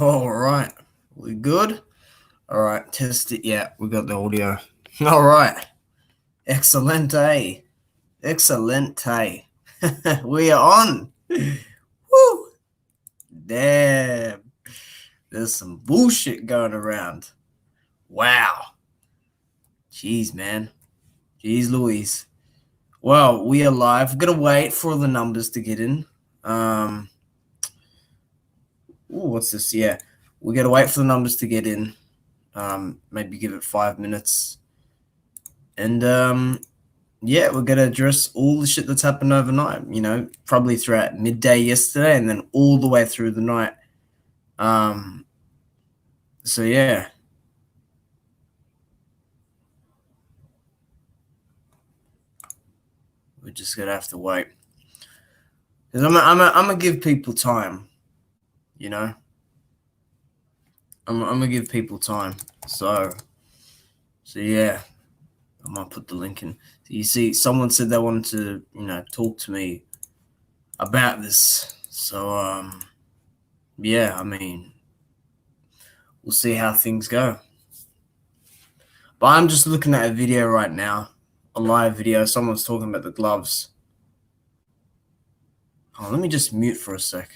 All right. We good? All right. Test it. Yeah, we got the audio. All right. Excelente. Excelente. We are on. Woo. Damn. There's some bullshit going around. Wow. Jeez, man. Jeez Louise. Well, we are live. We're going to wait for the numbers to get in. What's this? Yeah. We got to wait for the numbers to get in. Maybe give it 5 minutes. And yeah, we're gonna address all the shit that's happened overnight. Probably throughout midday yesterday, and then all the way through the night. So yeah, we're just gonna have to wait. Cause I'm gonna give people time. You know, I'm gonna give people time. So yeah, I'm gonna put the link in. So you see, someone said they wanted to talk to me about this. So yeah, I mean, we'll see how things go. But I'm just looking at a video right now, a live video. Someone's talking about the gloves. Oh, let me just mute for a sec.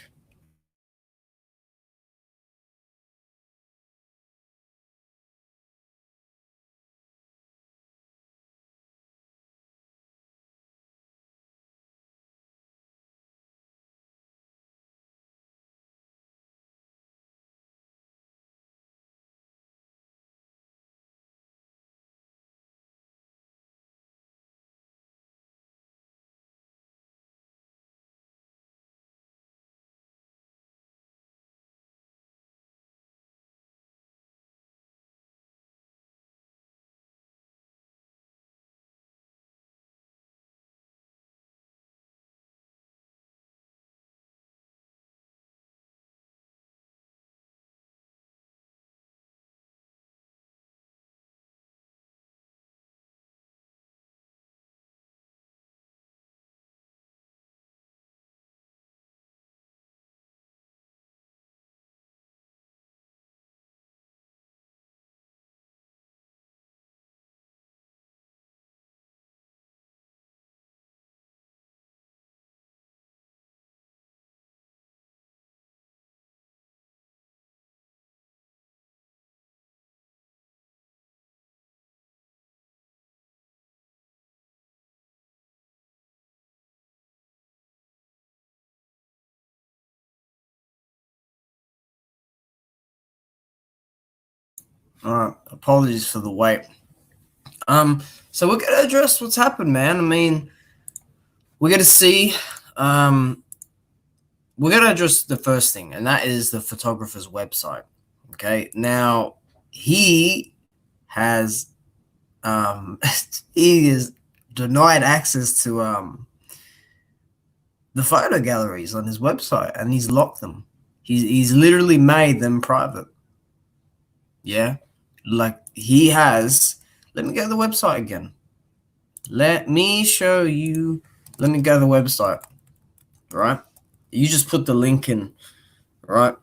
All right, apologies for the wait. So we're gonna address what's happened, man. I mean, we're gonna see. We're gonna address the first thing, and that is the photographer's website. Okay, now he has he is denied access to the photo galleries on his website, and he's locked them. He's literally made them private. Yeah, like he has. Let me go to the website again. Let me show you. Let me go to the website. Right, you just put the link in. Right.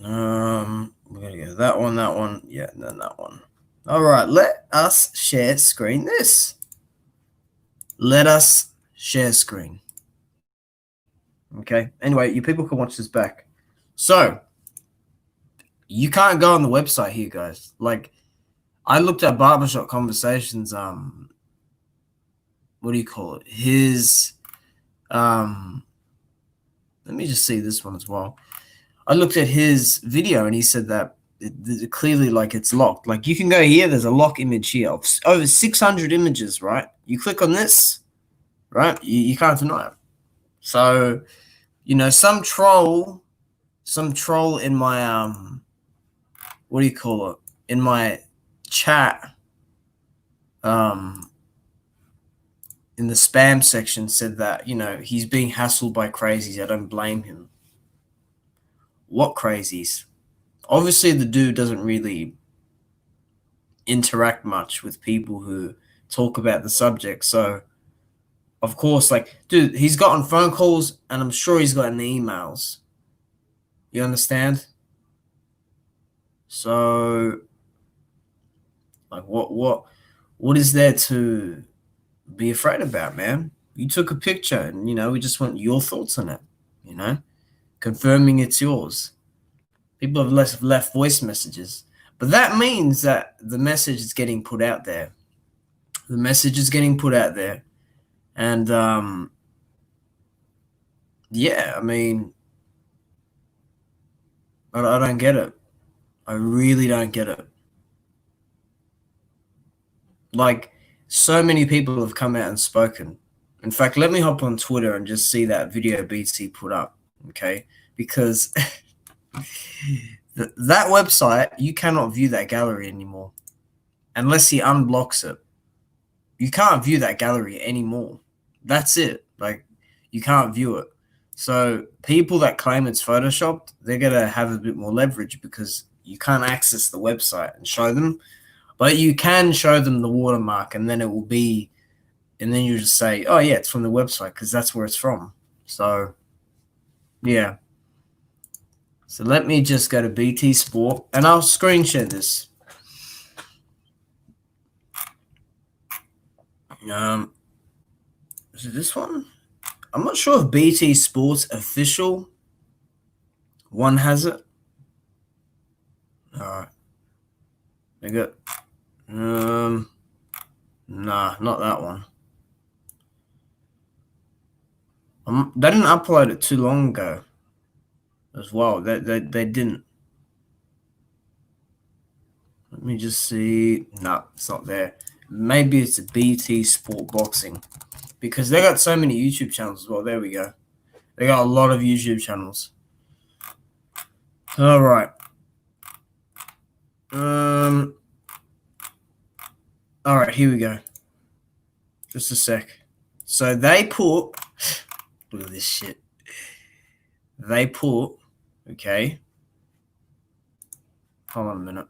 We're gonna go that one, yeah, and then that one. All right, let us share screen this. Let us share screen. Okay. Anyway, you people can watch this back. So you can't go on the website here, guys. Like, I looked at Barbershop Conversations. What do you call it? His let me just see this one as well. I looked at his video and he said that clearly, like, it's locked. Like, you can go here. There's a lock image here of over 600 images. Right? You click on this. Right? You can't deny it. So, some troll in my what do you call it? In my chat, in the spam section said that, he's being hassled by crazies. I don't blame him. What crazies? Obviously, the dude doesn't really interact much with people who talk about the subject. So, Of course, like, dude, he's gotten phone calls, and I'm sure he's gotten emails. You understand? So, like, what is there to be afraid about, man? You took a picture, and we just want your thoughts on it. Confirming it's yours. People have left voice messages, but that means that the message is getting put out there. The message is getting put out there, and yeah, I mean, I don't get it. I really don't get it. Like, so many people have come out and spoken. In fact, let me hop on Twitter and just see that video BT put up, okay? Because that website, you cannot view that gallery anymore unless he unblocks it. You can't view that gallery anymore. That's it. Like, you can't view it. So people that claim it's photoshopped, they're going to have a bit more leverage because you can't access the website and show them. But you can show them the watermark, and then it will be, and then you just say, oh, yeah, it's from the website because that's where it's from. So, yeah. So let me just go to BT Sport, and I'll screen share this. Is it this one? I'm not sure if BT Sports official one has it. All right. I got nah, not that one. They didn't upload it too long ago as well. They didn't. Let me just see. No, it's not there. Maybe it's a BT Sport Boxing because they got so many YouTube channels as well. There we go. They got a lot of YouTube channels. All right. All right, here we go. Just a sec. So they put, look at this shit. They put, okay. Hold on a minute.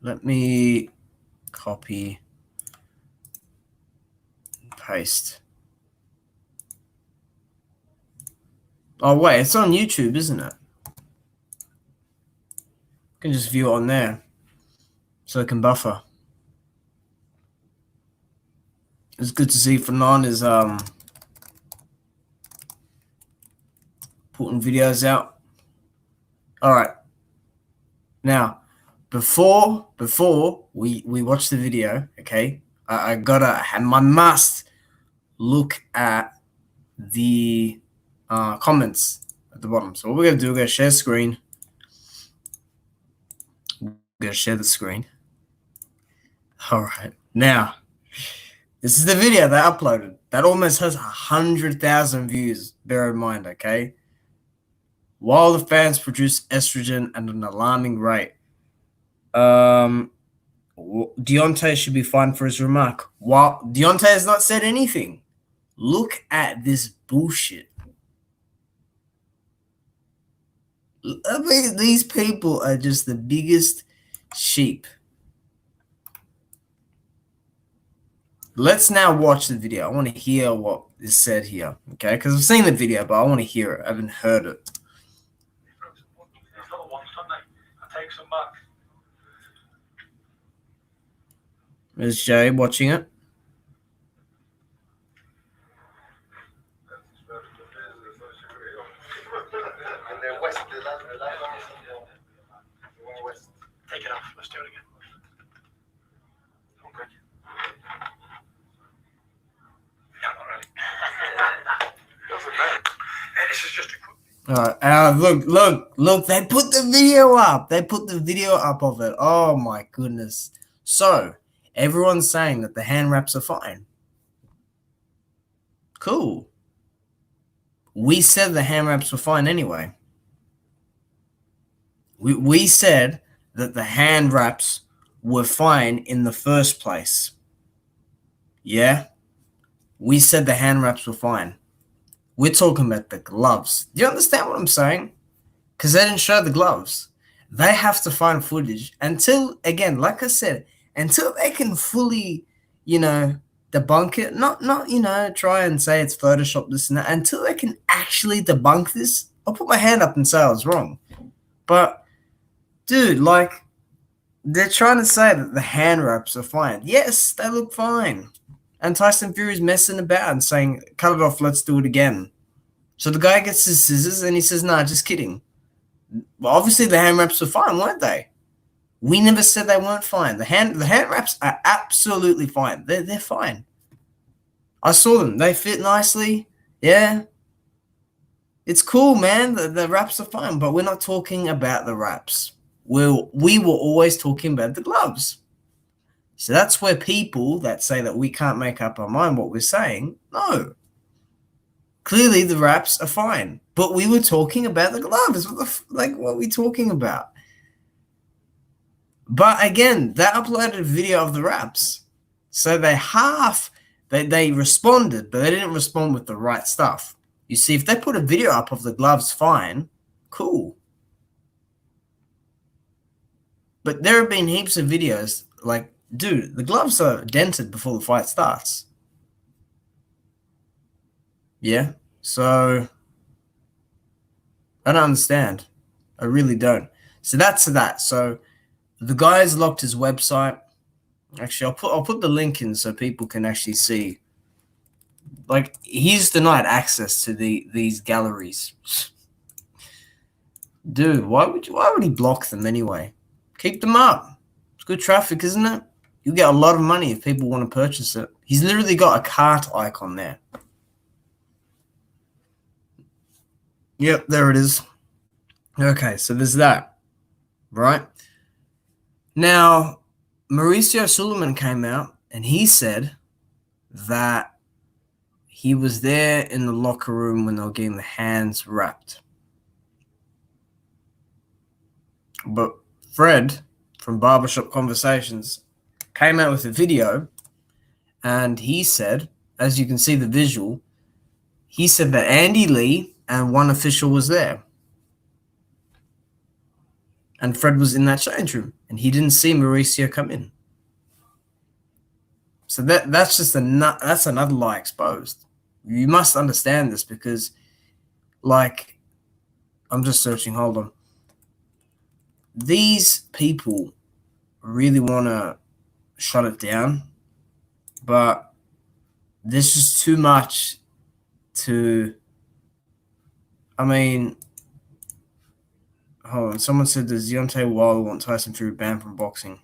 Let me copy, paste. Oh, wait, it's on YouTube, isn't it? You can just view it on there so it can buffer. It's good to see Fanon is putting videos out. All right. Now, before we watch the video, okay, I must look at the comments at the bottom. So what we're gonna do, we're gonna share screen. We're gonna share the screen. All right, now this is the video they uploaded. That almost has 100,000 views. Bear in mind, okay. While the fans produce estrogen at an alarming rate. Deontay should be fined for his remark. While Deontay has not said anything. Look at this bullshit. I mean, these people are just the biggest sheep. Let's now watch the video. I want to hear what is said here, okay? Because I've seen the video, but I want to hear it. I haven't heard it. There's Jay watching it. Take it off. Let's do it again. Okay. Yeah, not really. Doesn't matter. This is just a quick. All right. Look. They put the video up. They put the video up of it. Oh, my goodness. So, everyone's saying that the hand wraps are fine. Cool. We said the hand wraps were fine anyway. We said that the hand wraps were fine in the first place. Yeah? We said the hand wraps were fine. We're talking about the gloves. Do you understand what I'm saying? Because they didn't show the gloves. They have to find footage until, again, like I said, until they can fully, debunk it, not, try and say it's Photoshop, this and that, until they can actually debunk this, I'll put my hand up and say I was wrong. But, dude, they're trying to say that the hand wraps are fine. Yes, they look fine. And Tyson Fury's messing about and saying, cut it off, let's do it again. So the guy gets his scissors and he says, nah, just kidding. Well, obviously the hand wraps were fine, weren't they? We never said they weren't fine. The hand wraps are absolutely fine. They're fine. I saw them. They fit nicely. Yeah. It's cool, man. The wraps are fine, but we're not talking about the wraps. We were always talking about the gloves. So that's where people that say that we can't make up our mind what we're saying, no. Clearly the wraps are fine, but we were talking about the gloves. What are we talking about? But again, they uploaded a video of the wraps. So they responded, but they didn't respond with the right stuff. You see, if they put a video up of the gloves, fine, cool. But there have been heaps of videos like, dude, the gloves are dented before the fight starts. Yeah, so I don't understand. I really don't. So that's that. So the guy's locked his website. Actually, I'll put the link in so people can actually see. Like, he's denied access to these galleries. Dude, why would he block them anyway? Keep them up. It's good traffic, isn't it? You'll get a lot of money if people want to purchase it. He's literally got a cart icon there. Yep, there it is. Okay, so there's that. Right? Now, Mauricio Suleiman came out and he said that he was there in the locker room when they were getting the hands wrapped. But Fred from Barbershop Conversations came out with a video and he said, as you can see the visual, he said that Andy Lee and one official was there. And Fred was in that change room and he didn't see Mauricio come in. So that's just that's another lie exposed. You must understand this because, like, I'm just searching, hold on. These people really want to shut it down, but there's just too much to, hold on. Someone said, does Deontay Wilder want Tyson Fury banned from boxing?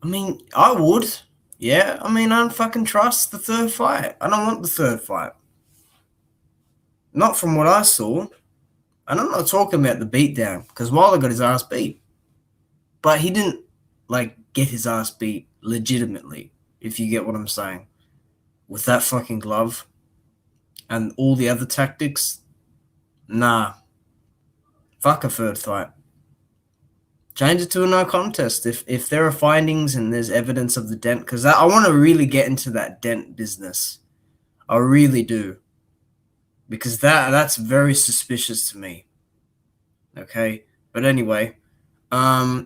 I would. Yeah, I don't fucking trust the third fight. I don't want the third fight. Not from what I saw. And I'm not talking about the beatdown, because Wilder got his ass beat. But he didn't, get his ass beat legitimately, if you get what I'm saying. With that fucking glove and all the other tactics, nah. Fuck a third fight. Change it to a no contest if there are findings and there's evidence of the dent, because I want to really get into that dent business. I really do. Because that's very suspicious to me. Okay? But anyway, I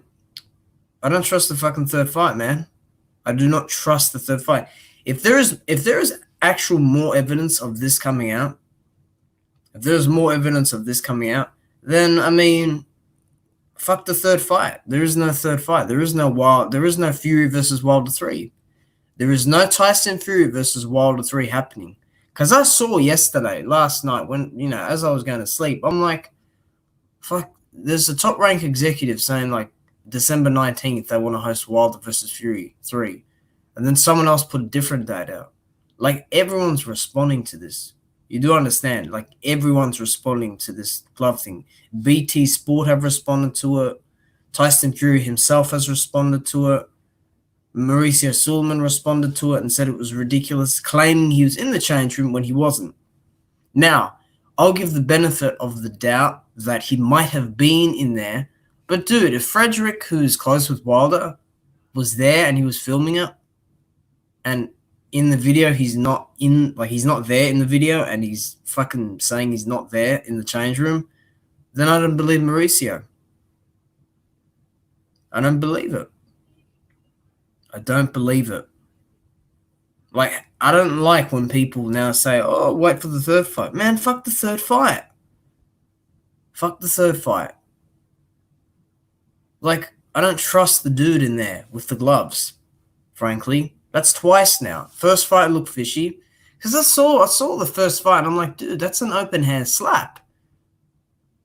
don't trust the fucking third fight, man. I do not trust the third fight. If there is actual more evidence of this coming out, then fuck the third fight. There is no third fight. There is no Fury versus Wilder 3. There is no Tyson Fury versus Wilder 3 happening. Because I saw last night, when, as I was going to sleep, I'm like, fuck, there's a top rank executive saying, December 19th, they want to host Wilder versus Fury 3. And then someone else put a different date out. Everyone's responding to this. You do understand, everyone's responding to this glove thing. BT Sport have responded to it. Tyson Fury himself has responded to it. Mauricio Suleiman responded to it and said it was ridiculous, claiming he was in the change room when he wasn't. Now, I'll give the benefit of the doubt that he might have been in there. But dude, if Frederick, who's close with Wilder, was there and he was filming it, and in the video he's not there in the video, and he's fucking saying he's not there in the change room, then I don't believe Mauricio. I don't believe it. I don't believe it. Like, I don't like when people now say, oh, wait for the third fight. Man, fuck the third fight. Fuck the third fight. Like, I don't trust the dude in there with the gloves, frankly. That's twice now. First fight looked fishy. Because I saw the first fight, and I'm like, dude, that's an open hand slap.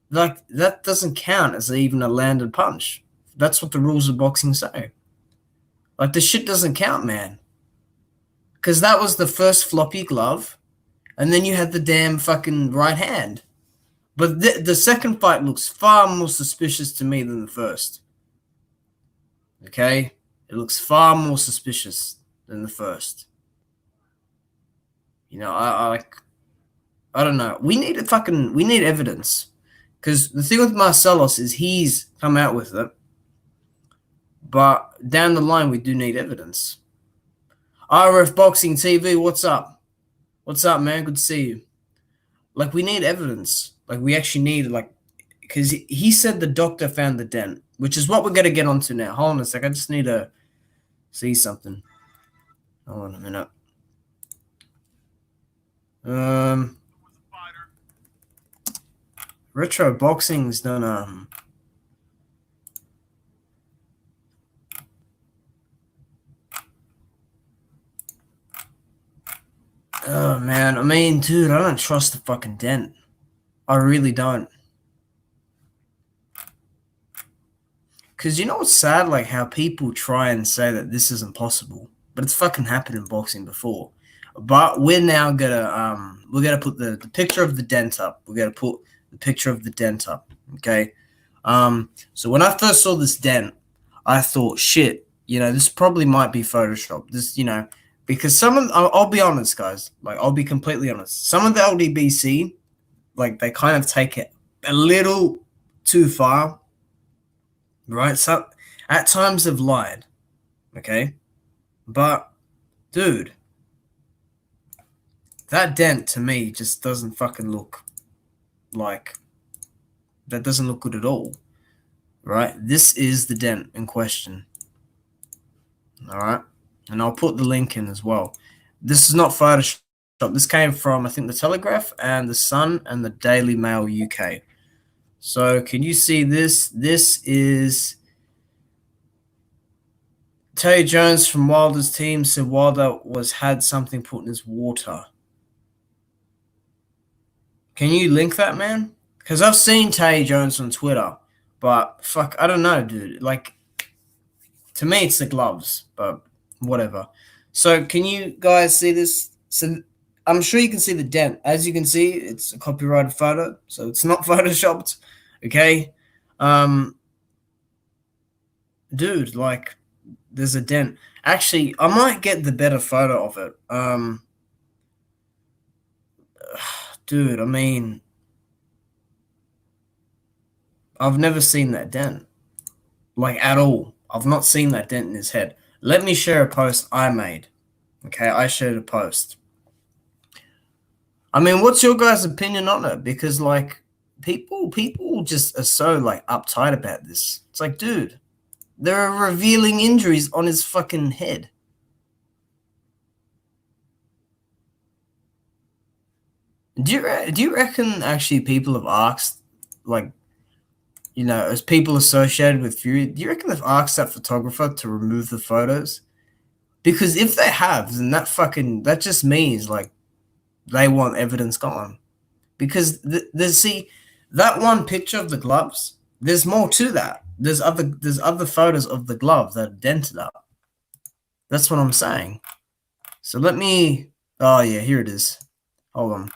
Like, that doesn't count as even a landed punch. That's what the rules of boxing say. Like, the shit doesn't count, man. Because that was the first floppy glove, and then you had the damn fucking right hand. But the second fight looks far more suspicious to me than the first. Okay? It looks far more suspicious than the first. You know, I don't know. We need evidence. Because the thing with Marcelos is he's come out with it. But down the line, we do need evidence. RF Boxing TV, what's up? What's up, man? Good to see you. Like, we need evidence. Like, we actually need, like, because he said the doctor found the dent, which is what we're going to get onto now. Hold on a sec. I just need to see something. Hold on a minute. Retro Boxing's done, oh, man. I mean, dude, I don't trust the fucking dent. I really don't. Because you know what's sad? Like, how people try and say that this isn't possible. But it's fucking happened in boxing before. But we're now we're gonna put the picture of the dent up. We're gonna put the picture of the dent up. Okay. So when I first saw this dent, I thought, shit, this probably might be Photoshop. This, because I'll be honest, guys. Like, I'll be completely honest. Some of the LDBC, like, they kind of take it a little too far, right? So at times they've lied, okay? But, dude, that dent to me just doesn't fucking look like, that doesn't look good at all, right? This is the dent in question, all right? And I'll put the link in as well. This is not Photoshop. This came from, I think, the Telegraph and the Sun and the Daily Mail UK. So can you see this? This is Terry Jones from Wilder's team said Wilder had something put in his water. Can you link that, man? Because I've seen Terry Jones on Twitter, but fuck, I don't know, dude. Like, to me, it's the gloves, but whatever. So can you guys see this? So I'm sure you can see the dent. As you can see, it's a copyrighted photo, so it's not photoshopped. Okay, dude, like, there's a dent. Actually, I might get the better photo of it. Dude, I mean, I've never seen that dent, like, at all. I've not seen that dent in his head. Let me share a post I made. Okay, I shared a post. I mean, what's your guys' opinion on it? Because, like, people just are so, like, uptight about this. It's like, dude, there are revealing injuries on his fucking head. Do you reckon actually people have asked, like, as people associated with Fury, do you reckon they've asked that photographer to remove the photos? Because if they have, then that just means, like, they want evidence gone. Because see, that one picture of the gloves, there's more to that. There's other photos of the glove that are dented up. That's what I'm saying. So let me, oh yeah, here it is. Hold on.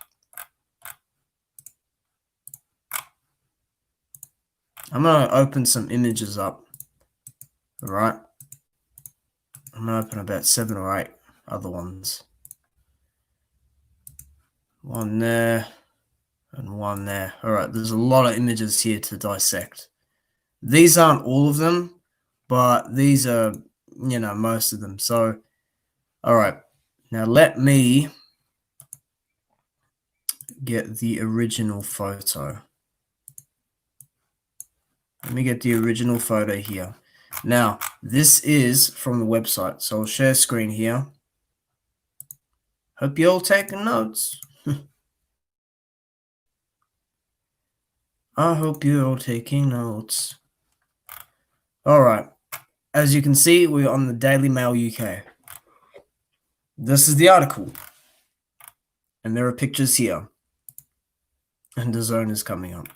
I'm going to open some images up. All right. I'm going to open about 7 or 8 other ones. One there and one there. All right. There's a lot of images here to dissect. These aren't all of them, but these are, most of them. So, all right. Now let me get the original photo. Let me get the original photo here. Now, this is from the website, so I'll share screen here. Hope you're all taking notes. I hope you're all taking notes. All right. As you can see, we're on the Daily Mail UK. This is the article. And there are pictures here. And the zone is coming up.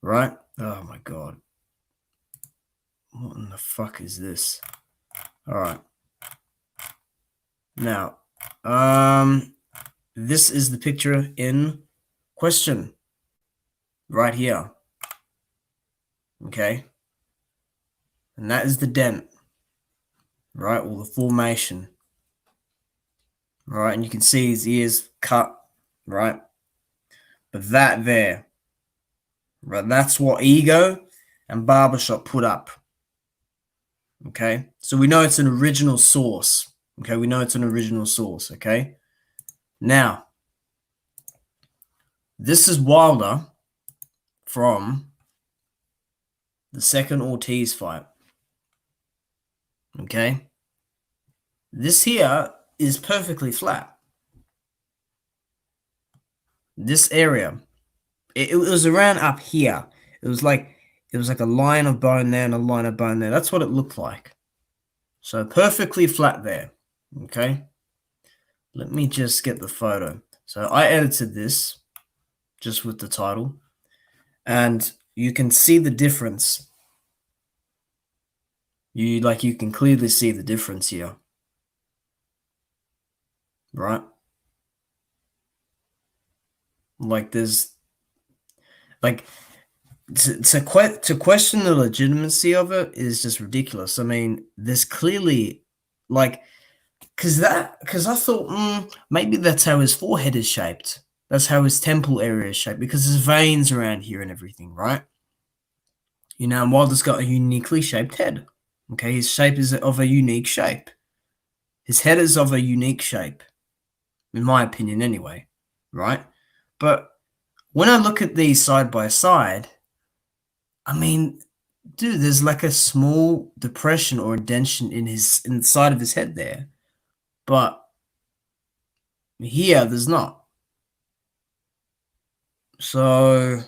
Right? Oh my god. What in the fuck is this? All right. Now, this is the picture in question. Right here. Okay? And that is the dent. Right? Or the formation. Right? And you can see his ears cut. Right? But that there. Right? That's what Ego and Barbershop put up. Okay? So we know it's an original source. Okay? We know it's an original source. Okay? Now, this is Wilder from the second Ortiz fight. Okay? This here is perfectly flat. This area, it was around up here. It was like a line of bone there and a line of bone there. That's what it looked like. So perfectly flat there. Okay? Let me just get the photo. So I edited this just with the title. And you can see the difference. You can clearly see the difference here. Right? Like there's like to question the legitimacy of it is just ridiculous. I mean, there's clearly because I thought maybe that's how his forehead is shaped. That's how his temple area is shaped because there's veins around here and everything, right? You know, and Wilder's got a uniquely shaped head. Okay, his shape is of a unique shape. His head is of a unique shape, in my opinion, anyway, right? But when I look at these side by side, I mean, dude, there's like a small depression or indentation in the side of his head there. But here, there's not. So,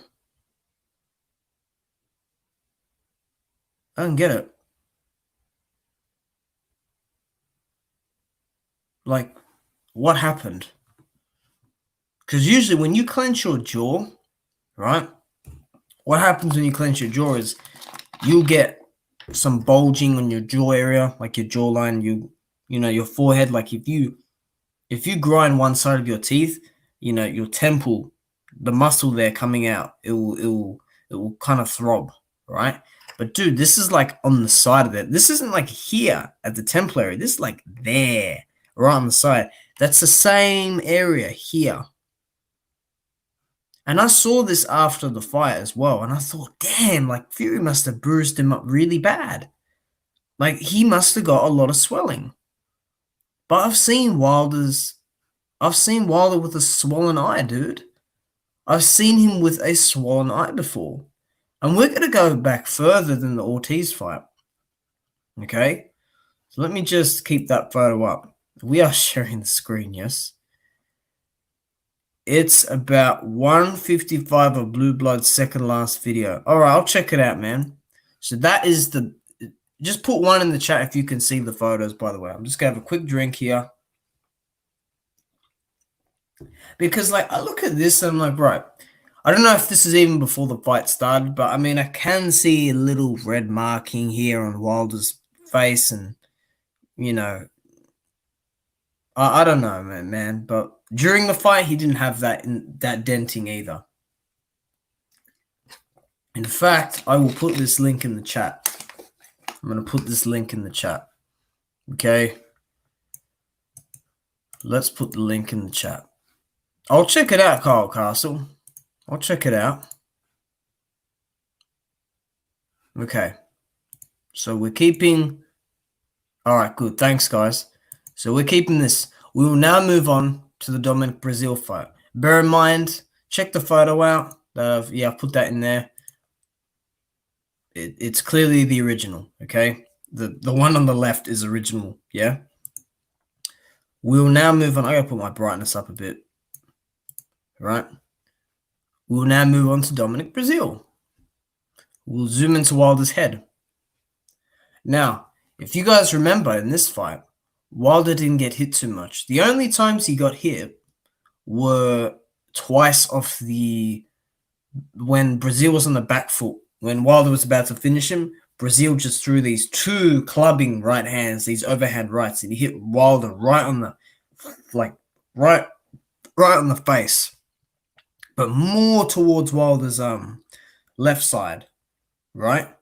I don't get it. Like, what happened? Because usually when you clench your jaw, right? What happens when you clench your jaw is you'll get some bulging on your jaw area, like your jawline, you know, your forehead. Like if you grind one side of your teeth, you know, your temple, the muscle there coming out, it will kind of throb, right? But dude, this is like on the side of it. This isn't like here at the temple area. This is like there, right on the side. That's the same area here. And I saw this after the fight as well, and I thought, damn, like Fury must have bruised him up really bad. Like he must have got a lot of swelling. But I've seen Wilder with a swollen eye, dude. I've seen him with a swollen eye before. And we're going to go back further than the Ortiz fight. Okay? So let me just keep that photo up. We are sharing the screen, yes? It's about 1:55 of Blue Blood's second last video. All right, I'll check it out, man. So that is just put one in the chat if you can see the photos, by the way. I'm just going to have a quick drink here. Because, like, I look at this and I'm like, right, I don't know if this is even before the fight started, but, I mean, I can see a little red marking here on Wilder's face and, you know, I don't know, man, but during the fight, he didn't have that denting either. In fact, I will put this link in the chat. I'm going to put this link in the chat. Okay? Let's put the link in the chat. I'll check it out, Kyle Castle. I'll check it out. Okay. So we're keeping... All right, good. Thanks, guys. So we're keeping this. We will now move on to the Dominic Brazil fight. Bear in mind, check the photo out. I've put that in there. It's clearly the original, okay? The one on the left is original, yeah? We'll now move on. I gotta put my brightness up a bit, right? We'll now move on to Dominic Brazil. We'll zoom into Wilder's head. Now, if you guys remember in this fight, Wilder didn't get hit too much. The only times he got hit were twice off when Brazil was on the back foot. When Wilder was about to finish him, Brazil just threw these two clubbing right hands, these overhand rights, and he hit Wilder right on the right on the face, but more towards Wilder's left side, right?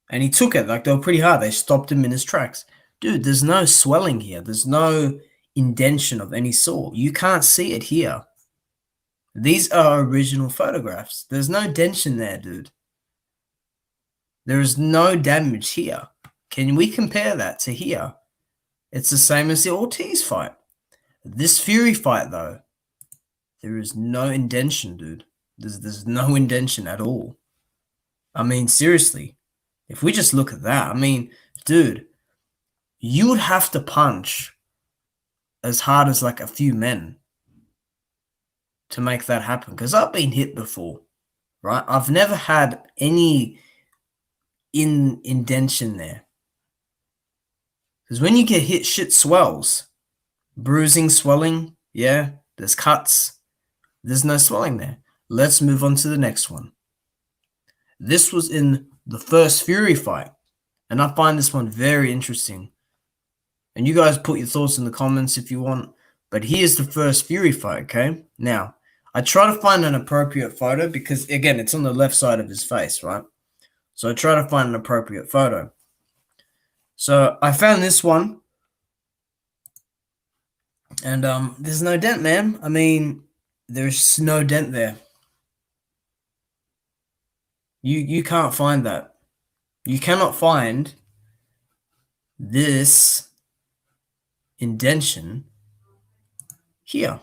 And he took it like they were pretty hard. They stopped him in his tracks. Dude, there's no swelling here. There's no indentation of any sort. You can't see it here. These are original photographs. There's no dention there, dude. There is no damage here. Can we compare that to here? It's the same as the Ortiz fight. This Fury fight, though, there is no indentation, dude. There's no indentation at all. I mean, seriously, if we just look at that, I mean, dude, you would have to punch as hard as like a few men to make that happen. Because I've been hit before, right? I've never had any indentation there. Because when you get hit, shit swells. Bruising, swelling, yeah, there's cuts. There's no swelling there. Let's move on to the next one. This was in the first Fury fight, and I find this one very interesting. And you guys put your thoughts in the comments if you want. But here's the first Fury fight, okay? Now, I try to find an appropriate photo because, again, it's on the left side of his face, right? So I try to find an appropriate photo. So I found this one. And there's no dent, man. I mean, there's no dent there. You can't find that. You cannot find this indentation here.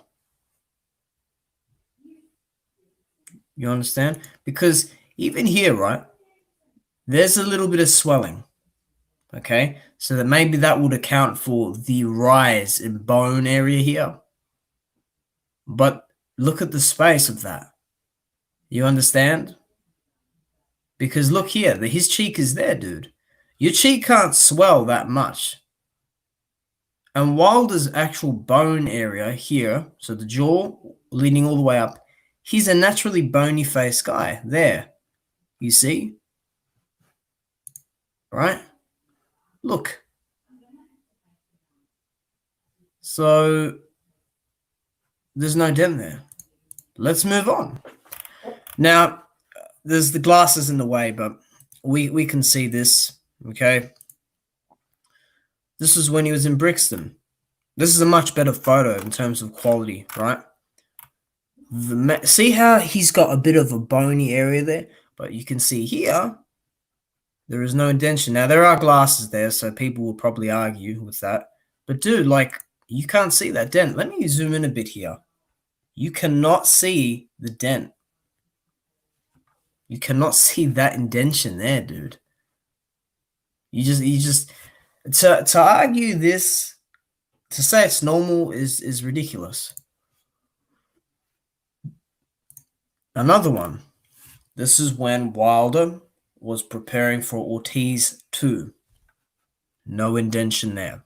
You understand? Because even here, right, there's a little bit of swelling. Okay, so that maybe that would account for the rise in bone area here. But look at the space of that. You understand? Because look here, his cheek is there, dude. Your cheek can't swell that much. And Wilder's actual bone area here, so the jaw leading all the way up, he's a naturally bony faced guy. There. You see? Right? Look. So there's no dent there. Let's move on. Now, there's the glasses in the way, but we can see this, okay? This is when he was in Brixton. This is a much better photo in terms of quality, right? See how he's got a bit of a bony area there? But you can see here, there is no indentation. Now, there are glasses there, so people will probably argue with that. But, dude, like, you can't see that dent. Let me zoom in a bit here. You cannot see the dent. You cannot see that indentation there, dude. You just to argue this, to say it's normal is ridiculous. Another one. This is when Wilder was preparing for Ortiz 2. No indentation there.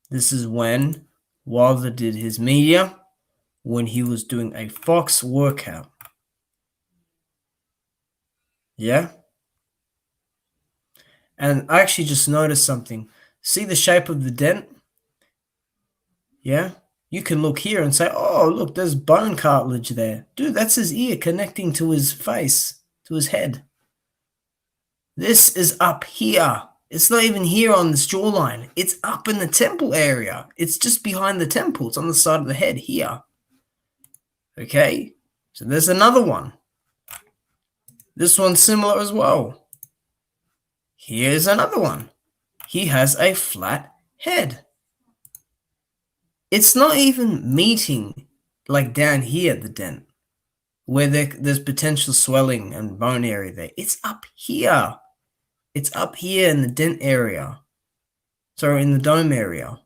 This is when Wilder did his media when he was doing a Fox workout. Yeah? And I actually just noticed something. See the shape of the dent? Yeah? You can look here and say, oh, look, there's bone cartilage there. Dude, that's his ear connecting to his face, to his head. This is up here. It's not even here on this jawline. It's up in the temple area. It's just behind the temple. It's on the side of the head here. Okay? So there's another one. This one's similar as well. Here's another one. He has a flat head. It's not even meeting like down here, the dent. where there's potential swelling and bone area there. It's up here. It's up here in the dent area. Sorry, in the dome area.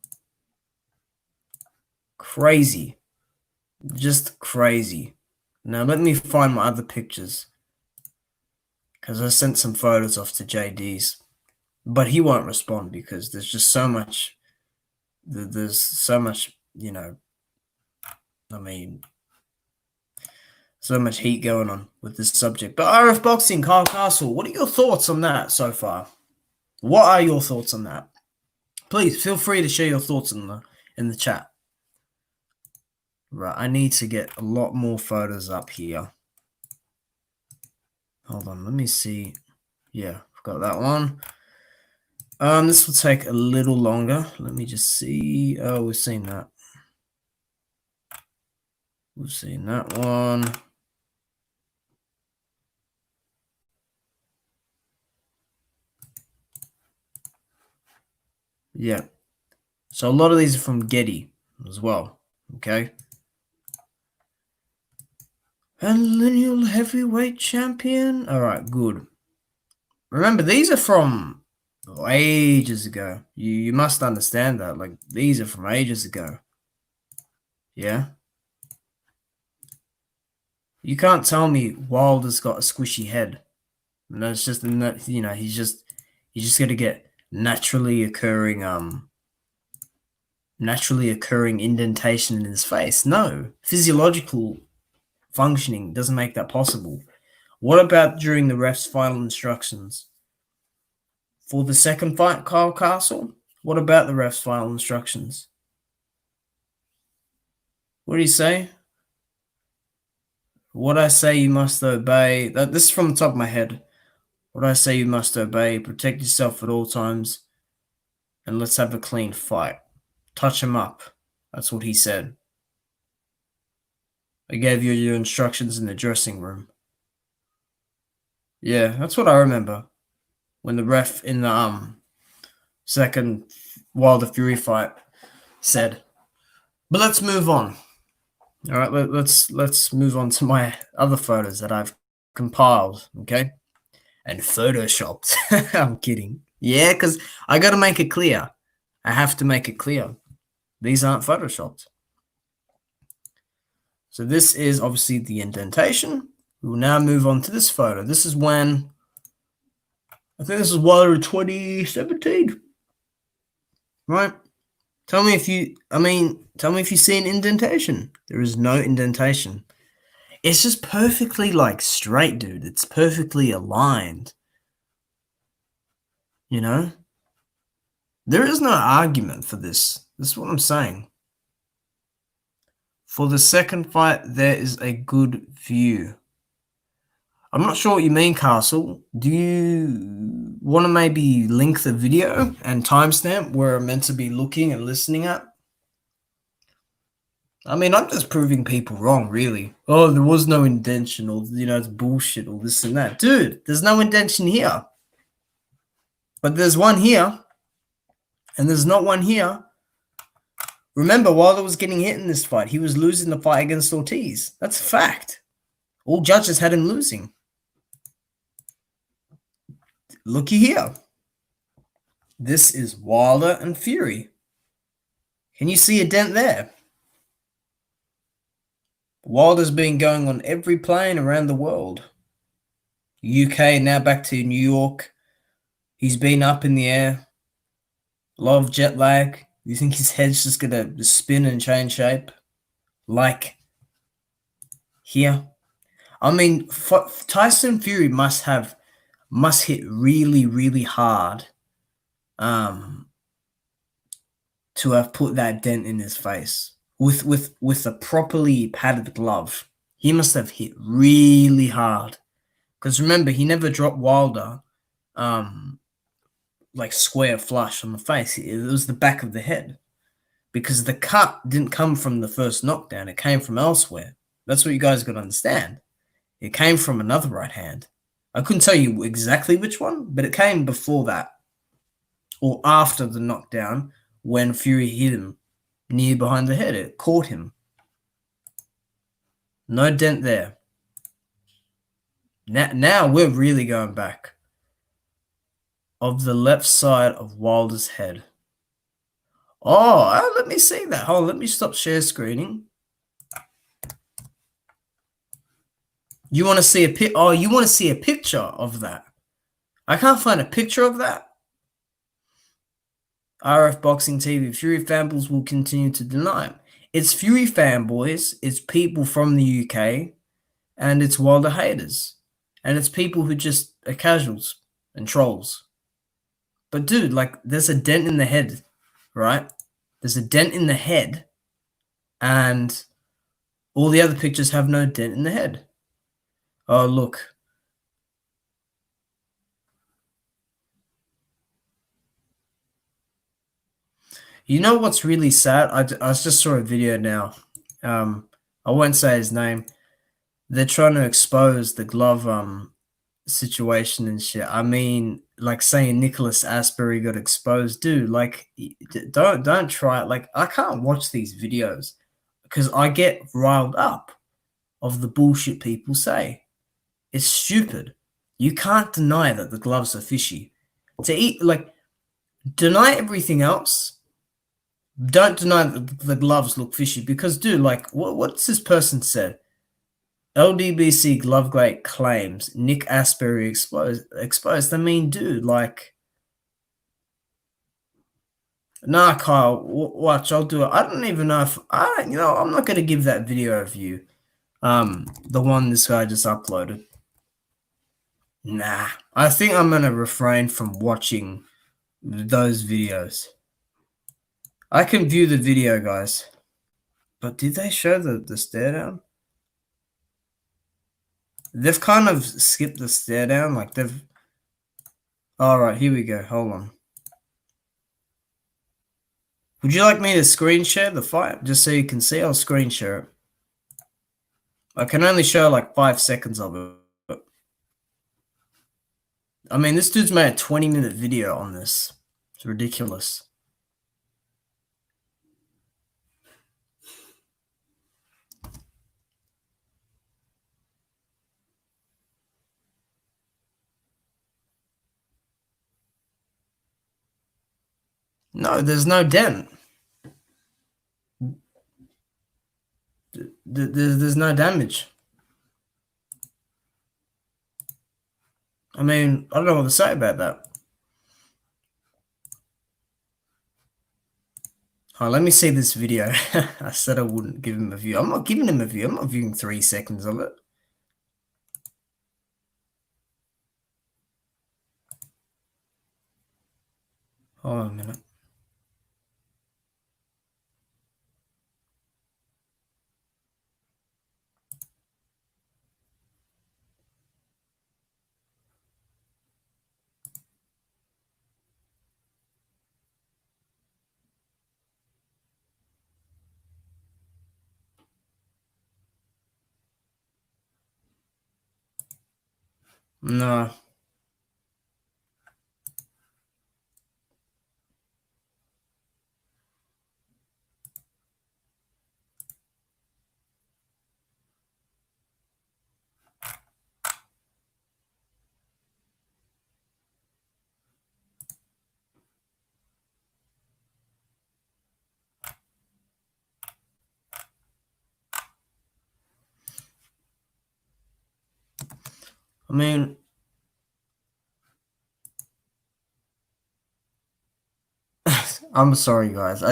Crazy. Just crazy. Now let me find my other pictures, because I sent some photos off to JD's, but he won't respond because there's just so much. There's so much, you know. I mean, so much heat going on with this subject. But RF Boxing, Kyle Castle, what are your thoughts on that so far? What are your thoughts on that? Please feel free to share your thoughts in the chat. Right, I need to get a lot more photos up here. Hold on, let me see. Yeah, I've got that one. This will take a little longer. Let me just see. Oh, we've seen that. We've seen that one. Yeah. So a lot of these are from Getty as well. Okay. And lineal heavyweight champion. All right, good. Remember, these are from ages ago. You must understand that. Like, these are from ages ago. Yeah. You can't tell me Wilder's got a squishy head. No, it's just, you know, he's just going to get naturally occurring indentation in his face. No, physiological functioning doesn't make that possible. What about during the ref's final instructions? For the second fight, Kyle Castle, what about the ref's final instructions? What do you say? What I say you must obey. This is from the top of my head. What I say you must obey. Protect yourself at all times. And let's have a clean fight. Touch him up. That's what he said. I gave you your instructions in the dressing room. Yeah, that's what I remember. When the ref in the second Wilder Fury fight said. But let's move on. All right, let's move on to my other photos that I've compiled, okay? And photoshopped. I'm kidding. Yeah, because I got to make it clear. I have to make it clear. These aren't photoshopped. So this is obviously the indentation. We will now move on to this photo. This is when, I think this is Wilder in 2017. Right? Tell me if you see an indentation. There is no indentation. It's just perfectly like straight, dude. It's perfectly aligned. You know? There is no argument for this. This is what I'm saying. For the second fight, there is a good view. I'm not sure what you mean, Castle. Do you want to maybe link the video and timestamp where I'm meant to be looking and listening at? I mean, I'm just proving people wrong, really. Oh, there was no indentation, or, you know, it's bullshit, or this and that. Dude, there's no indentation here. But there's one here, and there's not one here. Remember, Wilder was getting hit in this fight. He was losing the fight against Ortiz. That's a fact. All judges had him losing. Looky here. This is Wilder and Fury. Can you see a dent there? Wilder's been going on every plane around the world. UK, now back to New York. He's been up in the air. A lot of jet lag. You think his head's just going to spin and change shape? Like here? I mean, Tyson Fury must hit really, really hard to have put that dent in his face with a properly padded glove. He must have hit really hard, because remember, he never dropped Wilder like square flush on the face. It was the back of the head, because the cut didn't come from the first knockdown. It came from elsewhere. That's what you guys got to understand. It came from another right hand. I couldn't tell you exactly which one, but it came before that, or after the knockdown, when Fury hit him near behind the head. It caught him. No dent there. Now we're really going back. Of the left side of Wilder's head. Oh, let me see that. Hold on, let me stop share screening. You want to see a Oh, you want to see a picture of that? I can't find a picture of that. RF Boxing TV. Fury fanboys will continue to deny him. It's Fury fanboys. It's people from the UK, and it's Wilder haters, and it's people who just are casuals and trolls. But dude, like, there's a dent in the head, right? There's a dent in the head, and all the other pictures have no dent in the head. Oh, look. You know what's really sad? I just saw a video now. I won't say his name. They're trying to expose the glove situation and shit. I mean, like saying Nicholas Asbury got exposed, dude. Like, don't try it. Like, I can't watch these videos because I get riled up of the bullshit people say. It's stupid. You can't deny that the gloves are fishy. Deny everything else. Don't deny that the gloves look fishy because, dude, like, what's this person said? LDBC Glovegate claims Nick Asbury exposed. I mean, dude, like, nah, Kyle, watch, I'll do it. I don't even know if I'm not gonna give that video a view. The one this guy just uploaded. Nah, I think I'm gonna refrain from watching those videos. I can view the video, guys. But did they show the stare down? They've kind of skipped the stare down. Like, they've... All right, here we go. Hold on. Would you like me to screen share the fight? Just so you can see? I'll screen share it. I can only show like 5 seconds of it. I mean, this dude's made a 20-minute video on this. It's ridiculous. No, there's no dent. There's no damage. I mean, I don't know what to say about that. Oh, let me see this video. I said I wouldn't give him a view. I'm not giving him a view. I'm not viewing 3 seconds of it. Hold on a minute. No. I mean, I'm sorry, guys.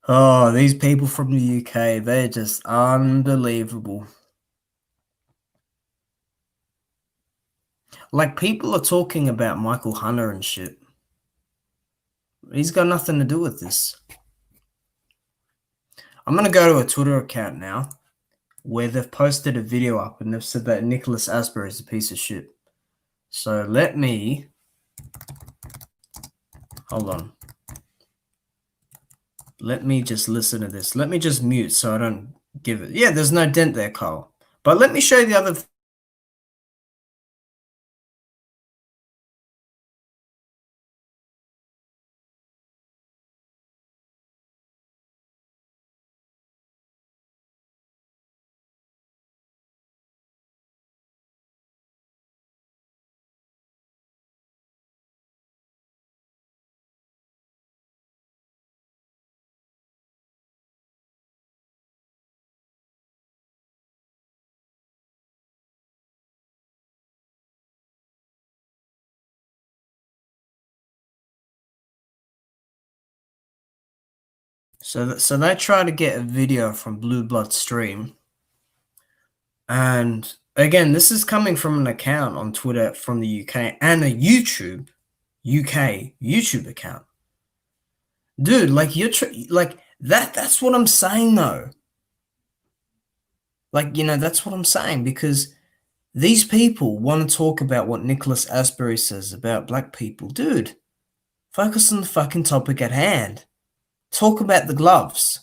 Oh, these people from the UK, they're just unbelievable. Like, people are talking about Michael Hunter and shit. He's got nothing to do with this. I'm going to go to a Twitter account now where they've posted a video up and they've said that Nicholas Asbury is a piece of shit. So let me... Hold on. Let me just listen to this. Let me just mute so I don't give it... Yeah, there's no dent there, Carl. But let me show you the other... So they try to get a video from Blue Blood Stream. And again, this is coming from an account on Twitter from the UK and a UK YouTube account. Dude, like like that's what I'm saying though. Like, that's what I'm saying, because these people want to talk about what Nicholas Asbury says about black people. Dude, focus on the fucking topic at hand. Talk about the gloves.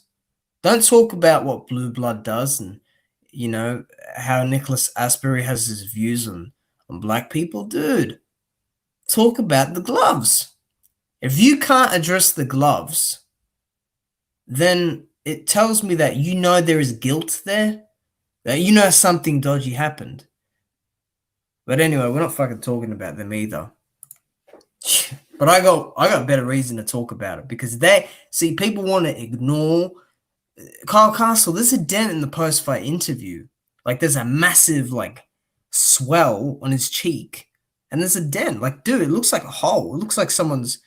Don't talk about what Blue Blood does and, how Nicholas Asbury has his views on black people. Dude, talk about the gloves. If you can't address the gloves, then it tells me that there is guilt there, that something dodgy happened. But anyway, we're not fucking talking about them either. But I got better reason to talk about it, because people want to ignore Kyle Castle. There's a dent in the post-fight interview. Like, there's a massive, swell on his cheek. And there's a dent. Like, dude, it looks like a hole. It looks like someone's,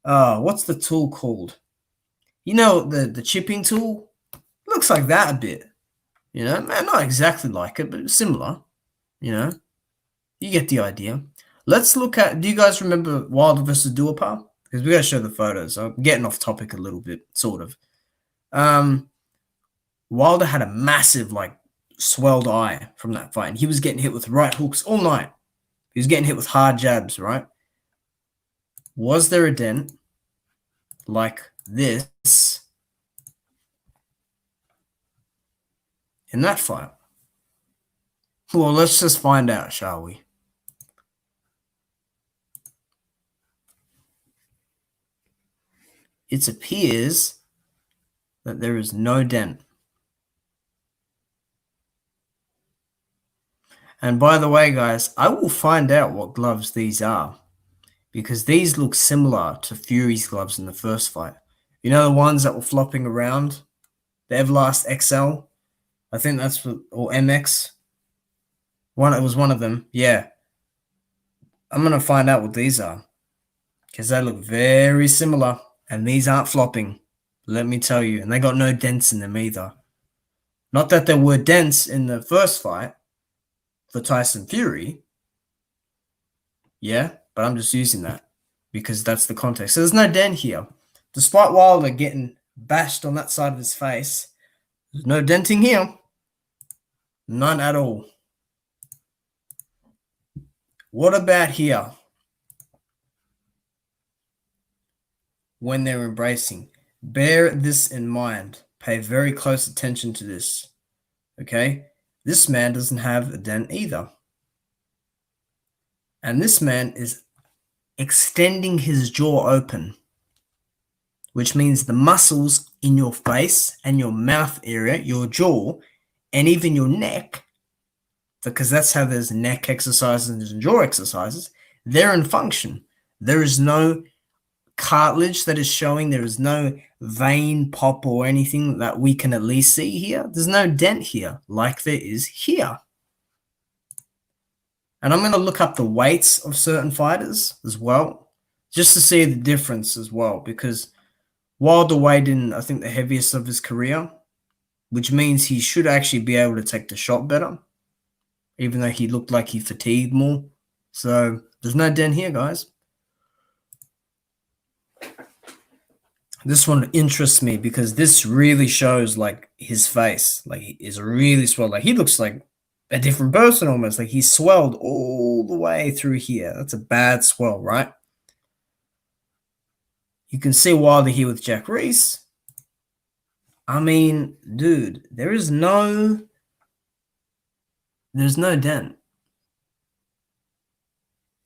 what's the tool called? The chipping tool? It looks like that a bit. Not exactly like it, but similar. You get the idea. Let's look at, do you guys remember Wilder versus Duhaupas? Because we got to show the photos. I'm getting off topic a little bit, sort of. Wilder had a massive, swelled eye from that fight. And he was getting hit with right hooks all night. He was getting hit with hard jabs, right? Was there a dent like this in that fight? Well, let's just find out, shall we? It appears that there is no dent. And by the way, guys, I will find out what gloves these are, because these look similar to Fury's gloves in the first fight. You know, the ones that were flopping around? The Everlast XL? I think that's what, or MX? It was one of them. Yeah. I'm going to find out what these are, because they look very similar, and these aren't flopping. Let me tell you. And they got no dents in them either. Not that there were dents in the first fight for Tyson Fury. Yeah, but I'm just using that because that's the context. So there's no dent here. Despite Wilder getting bashed on that side of his face, there's no denting here. None at all. What about here? When they're embracing. Bear this in mind. Pay very close attention to this. Okay? This man doesn't have a dent either. And this man is extending his jaw open, which means the muscles in your face and your mouth area, your jaw, and even your neck, because that's how there's neck exercises and jaw exercises, they're in function. There is no cartilage that is showing. There is no vein pop or anything that we can at least see here. There's no dent here like there is here. And I'm going to look up the weights of certain fighters as well, just to see the difference as well, because Wilder weighed in, I think, the heaviest of his career, which means he should actually be able to take the shot better, even though he looked like he fatigued more. So there's no dent here, guys. This one interests me because this really shows, his face. He is really swelled. He looks like a different person almost. He's swelled all the way through here. That's a bad swell, right? You can see Wilder here with Jack Reese. I mean, dude, there's no dent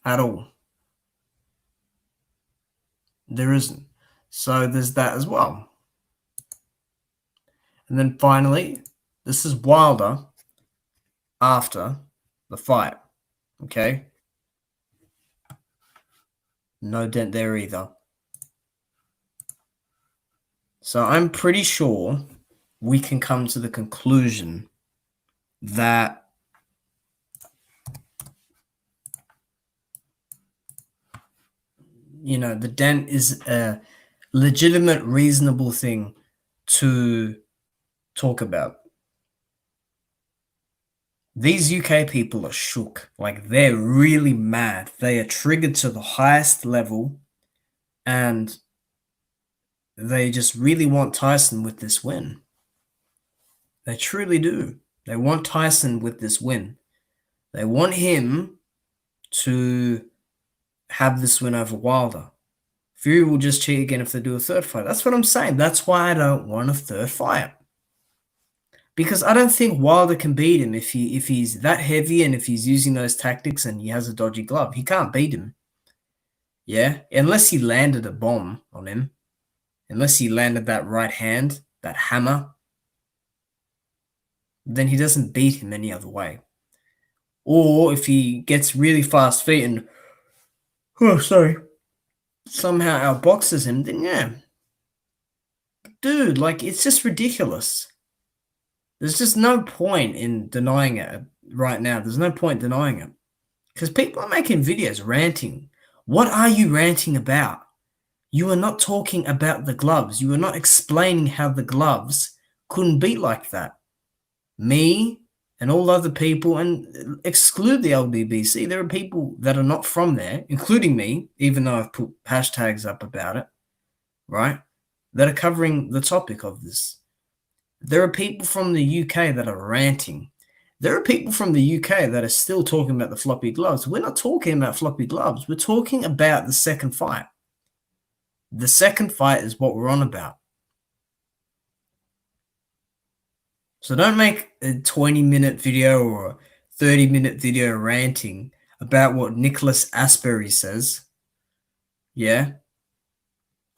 at all. There isn't. So there's that as well. And then finally, this is Wilder after the fight. Okay? No dent there either. So I'm pretty sure we can come to the conclusion that the dent is a legitimate, reasonable thing to talk about. These UK people are shook. Like, they're really mad. They are triggered to the highest level, and they just really want Tyson with this win. They truly do. They want Tyson with this win. They want him to have this win over Wilder. Fury will just cheat again if they do a third fight. That's what I'm saying. That's why I don't want a third fight. Because I don't think Wilder can beat him if he's that heavy and if he's using those tactics and he has a dodgy glove. He can't beat him. Yeah? Unless he landed a bomb on him. Unless he landed that right hand, that hammer. Then he doesn't beat him any other way. Or if he gets really fast feet and somehow outboxes him, then yeah. Dude, like, it's just ridiculous. There's just no point in denying it right now. There's no point denying it. Because people are making videos ranting. What are you ranting about? You are not talking about the gloves. You are not explaining how the gloves couldn't beat like that. Me and all other people, and exclude the LBBC, there are people that are not from there, including me, even though I've put hashtags up about it, right, that are covering the topic of this. There are people from the UK that are ranting. There are people from the UK that are still talking about the floppy gloves. We're not talking about floppy gloves. We're talking about the second fight. The second fight is what we're on about. So don't make a 20-minute video or a 30-minute video ranting about what Nicholas Asbury says. Yeah?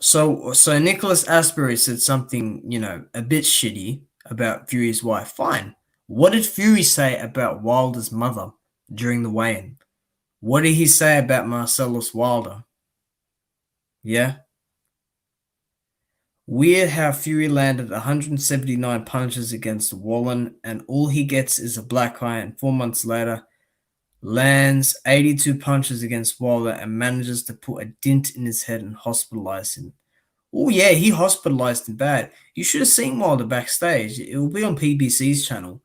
So Nicholas Asbury said something, a bit shitty about Fury's wife. Fine. What did Fury say about Wilder's mother during the weigh-in? What did he say about Marcellus Wilder? Yeah? Weird how Fury landed 179 punches against Wallen, and all he gets is a black eye, and 4 months later lands 82 punches against Wilder and manages to put a dent in his head and hospitalize him. Oh yeah, he hospitalized him bad. You should have seen Wilder backstage. It will be on PBC's channel.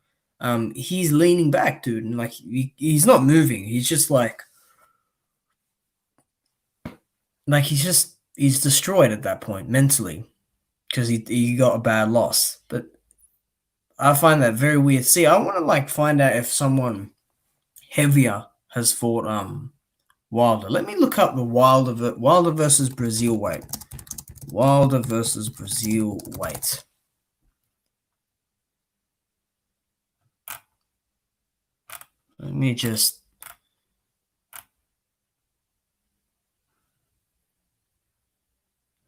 He's leaning back, dude, and like he's not moving. He's just like he's destroyed at that point mentally because he got a bad loss. But I find that very weird. See, I want to find out if someone heavier has fought Wilder. Let me look up the Wilder versus Brazil weight. Wilder versus Brazil weight. Let me just...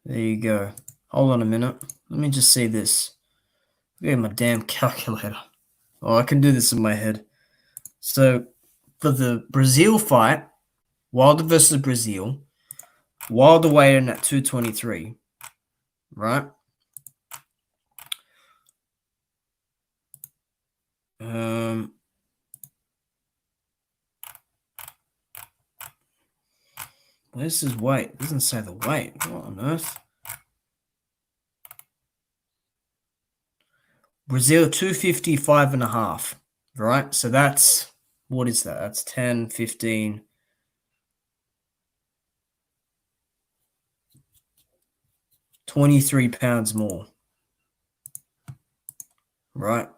There you go. Hold on a minute. Let me just see this. Get my damn calculator. Oh, I can do this in my head. So, for the Brazil fight, Wilder versus Brazil, Wilder weighed in at 223, right? Where's his weight? It doesn't say the weight. What on earth? Brazil 255.5, right? So that's, what is that? That's 10, 15, 23 pounds more, right?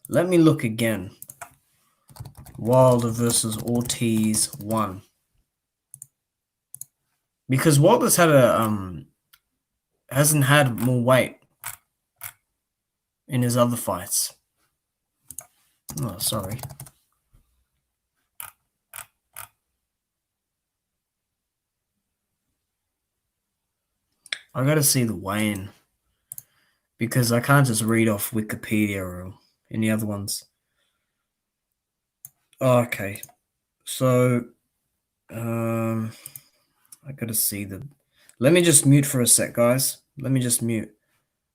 Let me look again. Wilder versus Ortiz 1. Because Wilder's had hasn't had more weight in his other fights. Oh, sorry. I gotta see the weigh-in because I can't just read off Wikipedia or any other ones. Okay, so I gotta see the. Let me just mute for a sec, guys. Let me just mute.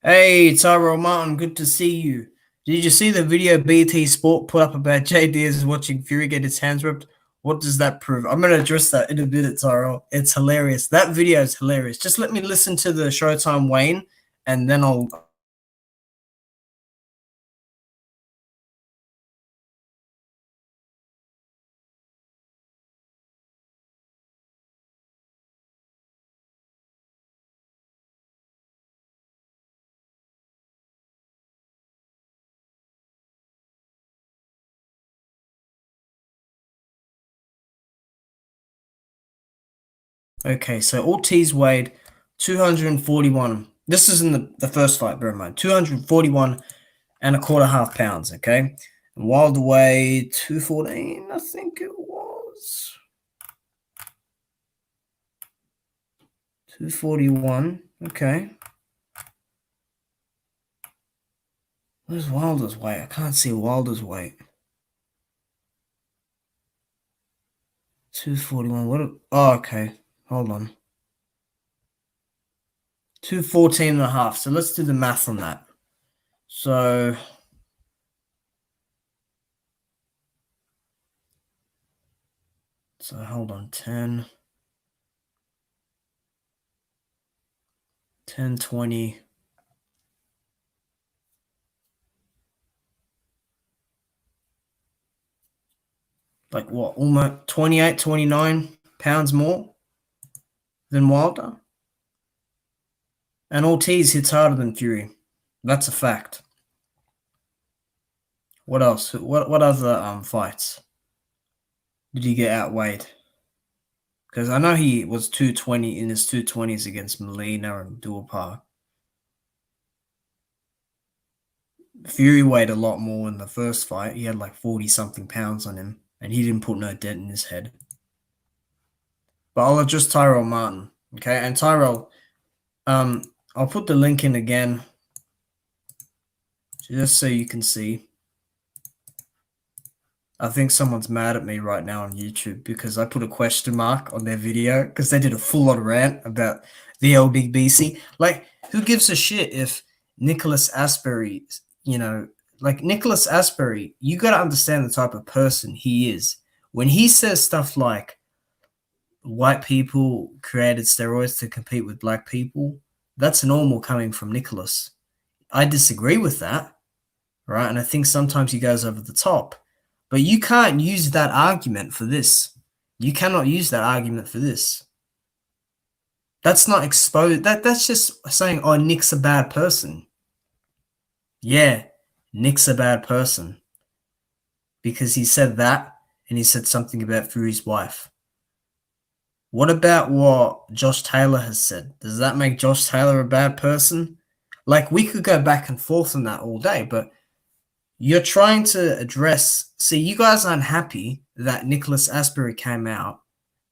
Hey, Tyrell Martin, good to see you. Did you see the video BT Sport put up about Jay Diaz watching Fury get his hands ripped? What does that prove? I'm going to address that in a minute, Tyrell. It's hilarious. That video is hilarious. Just let me listen to the Showtime Wayne, and then I'll Okay, so Ortiz weighed 241. This is in the first fight, bear in mind. 241 and a quarter half pounds, okay? And Wilder weighed 214, I think it was. 241, okay. Where's Wilder's weight? I can't see Wilder's weight. 241, oh, okay. Hold on. 214 and a half. So let's do the math on that. So hold on, 10, 20. Like what? Almost 28, 29 pounds more than Wilder. And Ortiz hits harder than Fury. That's a fact. What else? What other fights did he get outweighed? Because I know he was 220 in his 220s against Molina and Duhaupas. Fury weighed a lot more in the first fight. He had like 40-something pounds on him, and he didn't put no dent in his head. But I'll address Tyrell Martin, okay? And Tyrell, I'll put the link in again, just so you can see. I think someone's mad at me right now on YouTube because I put a question mark on their video because they did a full-on rant about the old Big BC. Like, who gives a shit if Nicholas Asbury, like Nicholas Asbury, you got to understand the type of person he is. When he says stuff like white people created steroids to compete with black people, that's normal coming from Nicholas. I disagree with that, right? And I think sometimes he goes over the top. But you can't use that argument for this. You cannot use that argument for this. That's not exposed. That's just saying, oh, Nick's a bad person. Yeah, Nick's a bad person. Because he said that, and he said something about Fury's wife. What about what Josh Taylor has said? Does that make Josh Taylor a bad person? Like, we could go back and forth on that all day, but you're trying to address. See, you guys aren't happy that Nicholas Asbury came out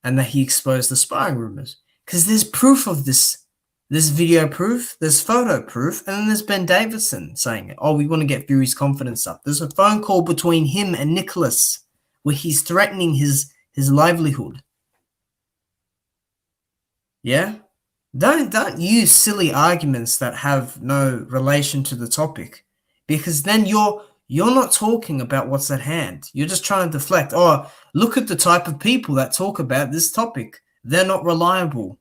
and that he exposed the sparring rumors because there's proof of this. There's video proof, there's photo proof, and then there's Ben Davison saying it. Oh, we want to get Fury's confidence up. There's a phone call between him and Nicholas where he's threatening his livelihood. Yeah? Don't use silly arguments that have no relation to the topic, because then you're not talking about what's at hand. You're just trying to deflect. Oh, look at the type of people that talk about this topic. They're not reliable.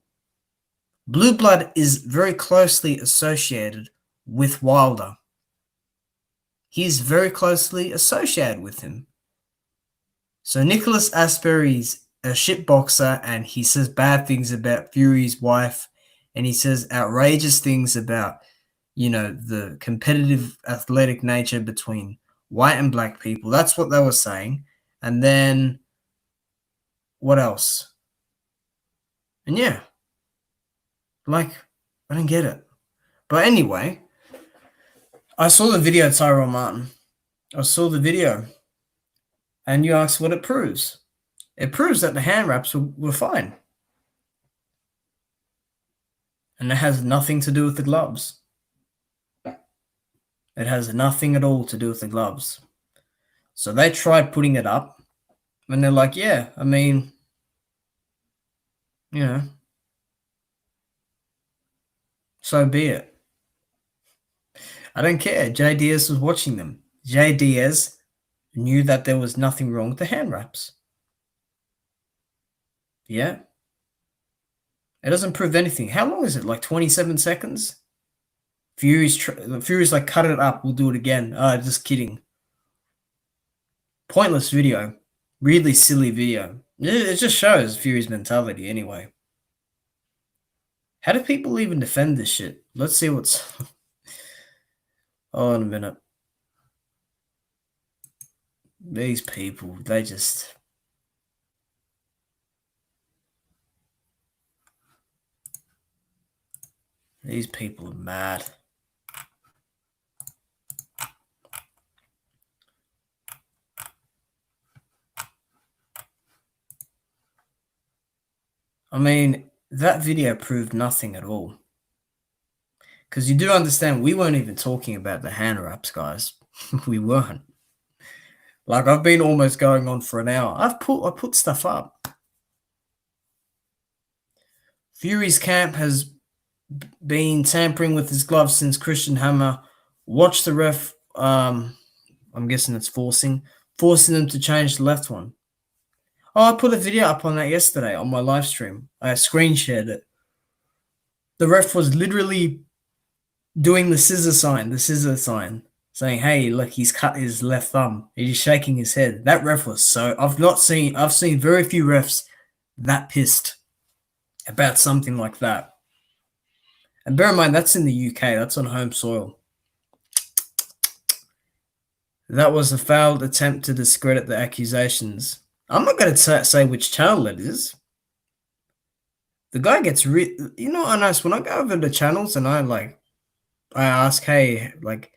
Blue blood is very closely associated with Wilder. He's very closely associated with him. So Nicholas Asbury's a shit boxer, and he says bad things about Fury's wife, and he says outrageous things about, the competitive athletic nature between white and black people. That's what they were saying. And then what else? And yeah, like, I don't get it. But anyway, I saw the video, Tyrell Martin. I saw the video. And you asked what it proves. It proves that the hand wraps were fine. And it has nothing to do with the gloves. It has nothing at all to do with the gloves. So they tried putting it up. And they're like, yeah, I mean, so be it. I don't care. Jay Diaz was watching them. Jay Diaz knew that there was nothing wrong with the hand wraps. Yeah. It doesn't prove anything. How long is it? Like 27 seconds? Fury's like, cut it up. We'll do it again. Just kidding. Pointless video. Really silly video. It just shows Fury's mentality anyway. How do people even defend this shit? Let's see what's... Oh, in a minute. These people, they just... These people are mad. I mean, that video proved nothing at all. Because you do understand, we weren't even talking about the hand wraps, guys. We weren't. Like, I've been almost going on for an hour. I put stuff up. Fury's camp has been tampering with his gloves since Christian Hammer watched the ref. I'm guessing it's forcing them to change the left one. Oh, I put a video up on that yesterday on my live stream. I screen shared it. The ref was literally doing the scissor sign, saying, "Hey, look, he's cut his left thumb." He's shaking his head. That ref was so. I've seen very few refs that pissed about something like that. And bear in mind, that's in the UK. That's on home soil. That was a failed attempt to discredit the accusations. I'm not going to say which channel it is. The guy gets you know, honest, when I go over the channels and I ask, hey, like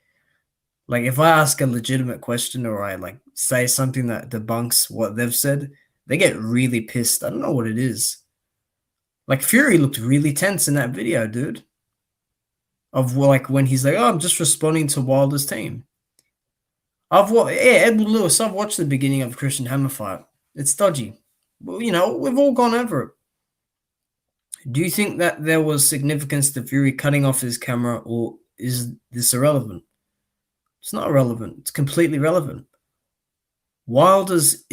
if I ask a legitimate question or I like say something that debunks what they've said, they get really pissed. I don't know what it is. Like Fury looked really tense in that video, dude. Of like when he's like, "Oh, I'm just responding to Wilder's team." Edward Lewis. I've watched the beginning of Christian Hammer fight. It's dodgy. Well, you know, we've all gone over it. Do you think that there was significance to Fury cutting off his camera, or is this irrelevant? It's not irrelevant. It's completely relevant. Wilder's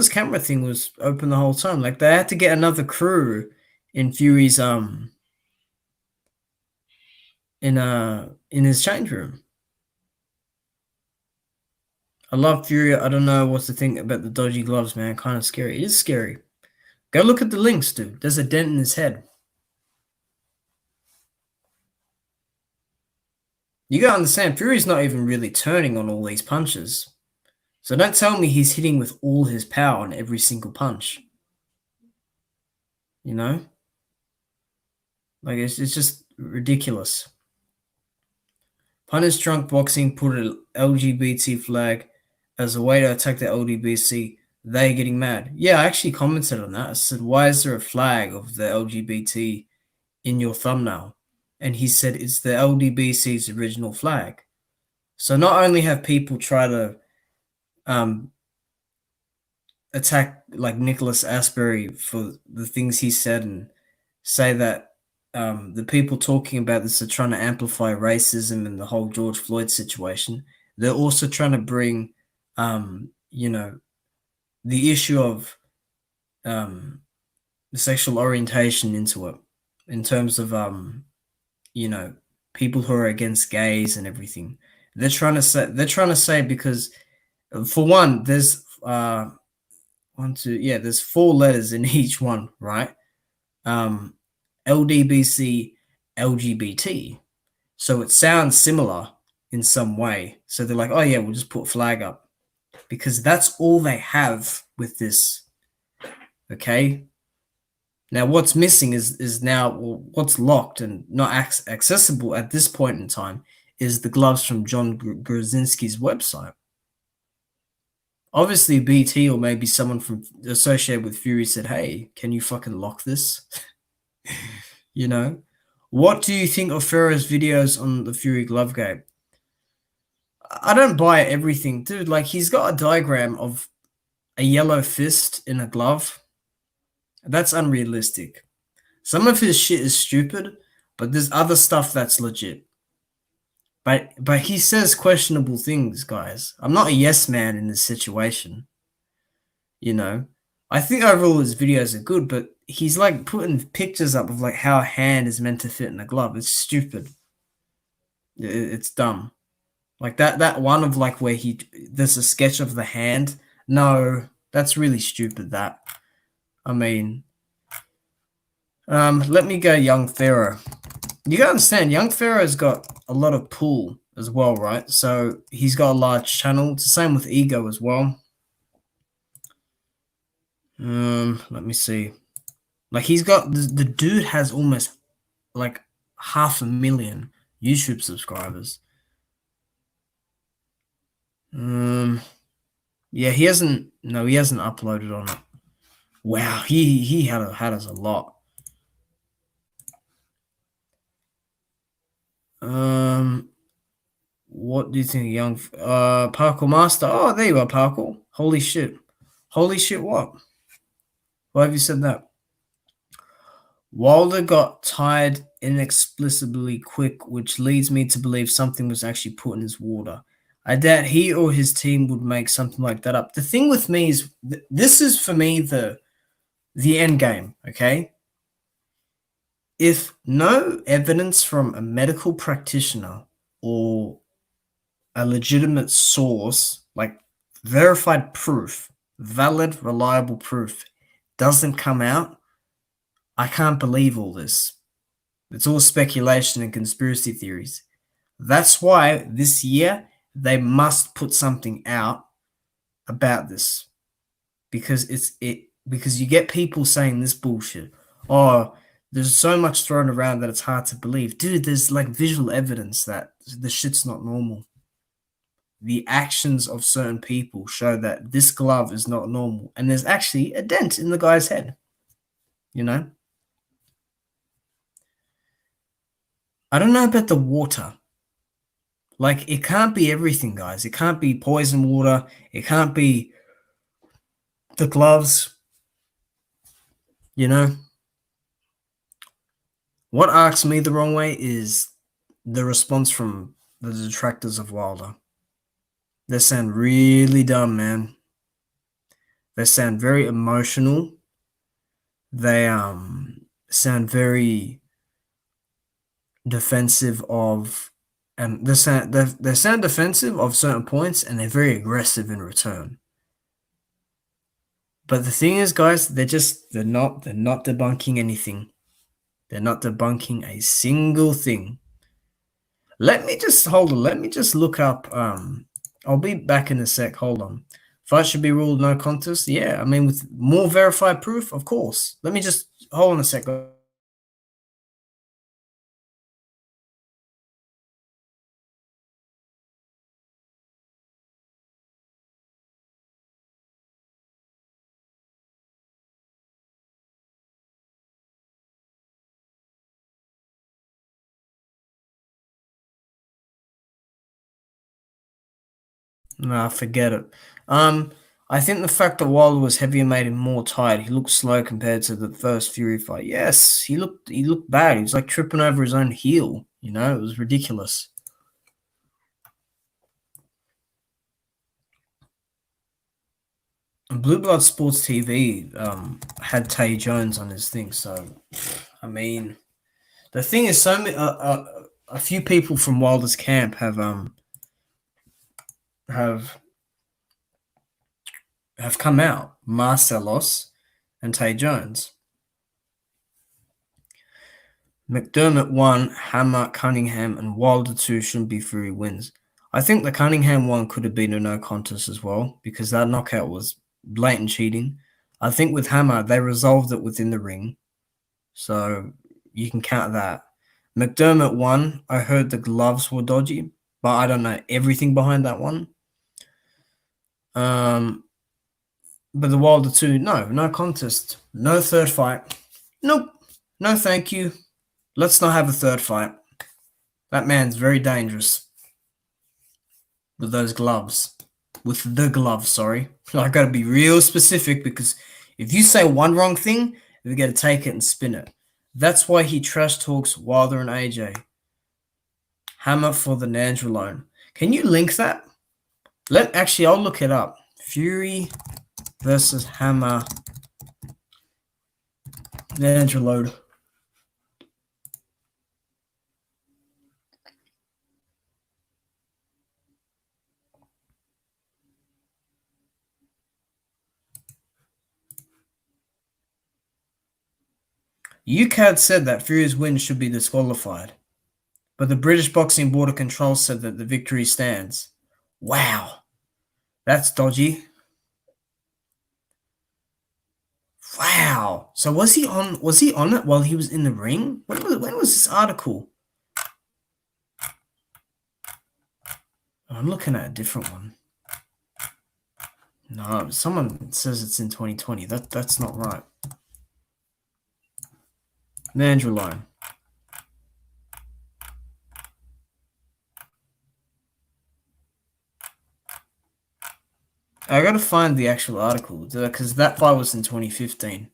camera thing was open the whole time. Like they had to get another crew in Fury's in his change room. I love Fury. I don't know what to think about the dodgy gloves, man. Kind of scary. It is scary. Go look at the links, dude. There's a dent in his head. You gotta understand, Fury's not even really turning on all these punches. So don't tell me he's hitting with all his power on every single punch. You know? Like, it's just ridiculous. Punters Drunk Boxing put an LGBT flag as a way to attack the LGBTC. They getting mad. Yeah, I actually commented on that. I said, why is there a flag of the LGBT in your thumbnail? And he said, it's the LGBTC's original flag. So not only have people try to attack like Nicholas Asbury for the things he said and say that the people talking about this are trying to amplify racism and the whole George Floyd situation. They're also trying to bring, you know, the issue of the sexual orientation into it, in terms of, you know, people who are against gays and everything. They're trying to say because, for one, there's there's 4 letters in each one, right? LDBC, LGBT. So it sounds similar in some way. So they're like, oh yeah, we'll just put flag up. Because that's all they have with this. Okay? Now what's missing is now, what's locked and not accessible at this point in time is the gloves from John Grzinski's website. Obviously, BT or maybe someone from associated with Fury said, hey, can you fucking lock this? You know? What do you think of Ferro's videos on the Fury glove game? I don't buy everything. Dude, like, he's got a diagram of a yellow fist in a glove. That's unrealistic. Some of his shit is stupid, but there's other stuff that's legit. But he says questionable things, guys. I'm not a yes man in this situation. You know? I think overall his videos are good, but he's like putting pictures up of like how a hand is meant to fit in a glove. It's stupid. It's dumb. Like that one of like where there's a sketch of the hand. No, that's really stupid. That, I mean, let me go Young Pharaoh. You gotta understand, Young Pharaoh's got a lot of pull as well, right? So he's got a large channel. It's the same with Ego as well. Let me see. Like, he's got the dude has almost like 500,000 YouTube subscribers. Yeah, he hasn't uploaded on it. Wow, he had us a lot. What do you think, young Parkour Master? Oh, there you are, Parkour. Holy shit. Holy shit, what? Why have you said that? Wilder got tired inexplicably quick, which leads me to believe something was actually put in his water. I doubt he or his team would make something like that up. The thing with me is, this is for me the end game, okay? If no evidence from a medical practitioner or a legitimate source, like verified proof, valid, reliable proof, doesn't come out, I can't believe all this. It's all speculation and conspiracy theories. That's why this year they must put something out about this, because because you get people saying this bullshit. Oh, there's so much thrown around that it's hard to believe. Dude, there's like visual evidence that the shit's not normal. The actions of certain people show that this glove is not normal, and there's actually a dent in the guy's head. You know? I don't know about the water. Like, it can't be everything, guys. It can't be poison water. It can't be the gloves. You know? What arcs me the wrong way is the response from the detractors of Wilder. They sound really dumb, man. They sound very emotional. They sound very defensive of, and they sound defensive of certain points, and they're very aggressive in return. But the thing is, guys, they're not debunking anything. They're not debunking a single thing. Let me just look up. I'll be back in a sec. Hold on. Fight should be ruled no contest. Yeah, I mean, with more verified proof, of course. Let me just hold on a sec. Nah, forget it. I think the fact that Wilder was heavier made him more tired. He looked slow compared to the first Fury fight. Yes, he looked bad. He was like tripping over his own heel. You know, it was ridiculous. Blue Blood Sports TV had Tay Jones on his thing, so I mean, the thing is, a few people from Wilder's camp have come out. Marcelos and Tay Jones. McDermott 1, Hammer, Cunningham, and Wilder 2 shouldn't be Fury wins. I think the Cunningham one could have been a no contest as well, because that knockout was blatant cheating. I think with Hammer, they resolved it within the ring, so you can count that. McDermott 1, I heard the gloves were dodgy, but I don't know everything behind that one. But the Wilder 2, no contest. No third fight. Nope. No thank you. Let's not have a third fight. That man's very dangerous. With those gloves. With the gloves, sorry. I gotta be real specific, because if you say one wrong thing, we gotta take it and spin it. That's why he trash talks Wilder and AJ. Hammer for the Nandrolone. Can you link that? Actually, I'll look it up. Fury versus Hammer Nandrolone. UCAD said that Fury's win should be disqualified, but the British Boxing Board of Control said that the victory stands. Wow, that's dodgy. Wow. So was he on it while he was in the ring? When was this article? I'm looking at a different one. No, someone says it's in 2020. That's not right. Mandrelone. I gotta find the actual article because that fight was in 2015.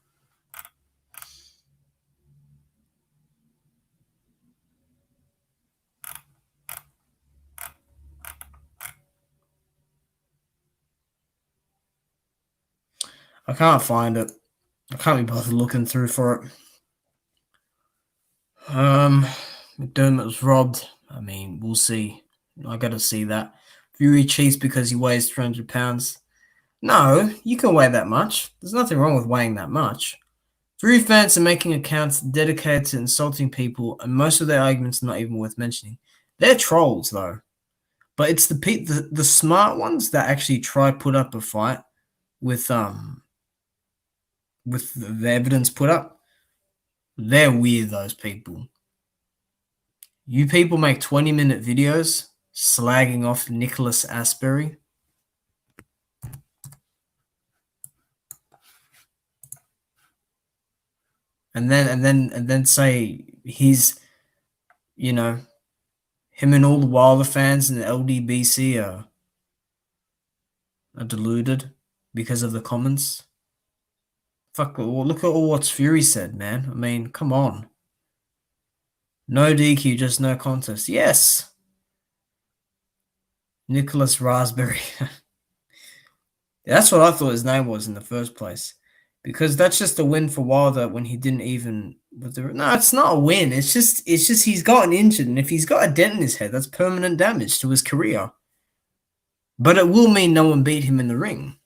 I can't find it. I can't be bothered looking through for it. McDermott was robbed. I mean, we'll see. I gotta see that. Fury cheats because he weighs 300 pounds. No, you can weigh that much. There's nothing wrong with weighing that much. Fury fans are making accounts dedicated to insulting people, and most of their arguments are not even worth mentioning. They're trolls, though. But it's the smart ones that actually try put up a fight with the evidence put up. They're weird, those people. You people make 20-minute videos slagging off Nicholas Asbury. And then say he's, him and all the Wilder fans in the LDBC are deluded because of the comments. Fuck, look at all what Fury said, man. I mean, come on. No DQ, just no contest. Yes. Nicholas Raspberry. That's what I thought his name was in the first place. Because that's just a win for Wilder when he didn't even... No, it's not a win. It's just he's gotten injured. And if he's got a dent in his head, that's permanent damage to his career. But it will mean no one beat him in the ring.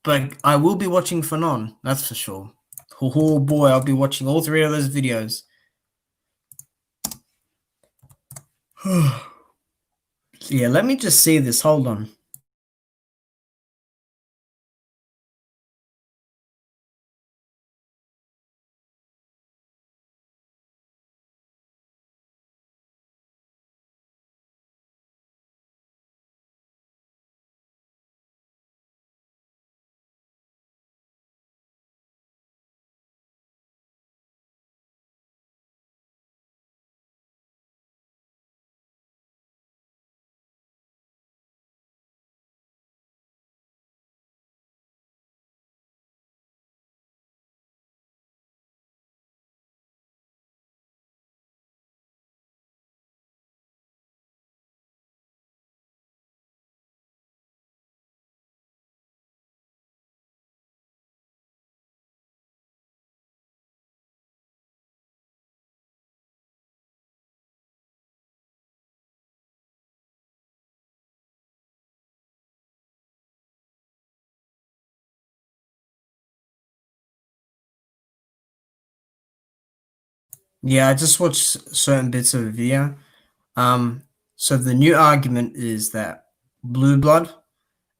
But I will be watching Fanon, that's for sure. Oh boy, I'll be watching all 3 of those videos. Yeah, let me just see this. Hold on. Yeah, I just watched certain bits of a video. So the new argument is that Blue Blood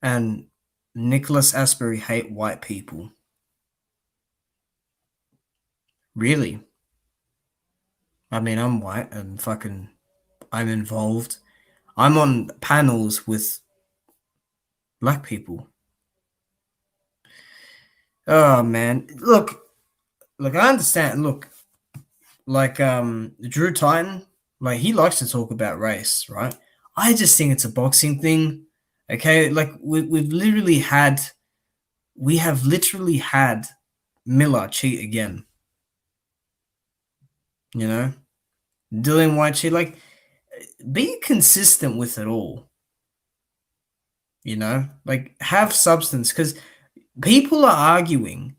and Nicholas Asbury hate white people. Really? I mean, I'm white and I'm involved. I'm on panels with black people. Oh man, look, I understand. Look, like Drew Titan, like he likes to talk about race, right? I just think it's a boxing thing. Okay, like we have literally had Miller cheat again. Dylan White cheat. Like, be consistent with it all. Like have substance, because people are arguing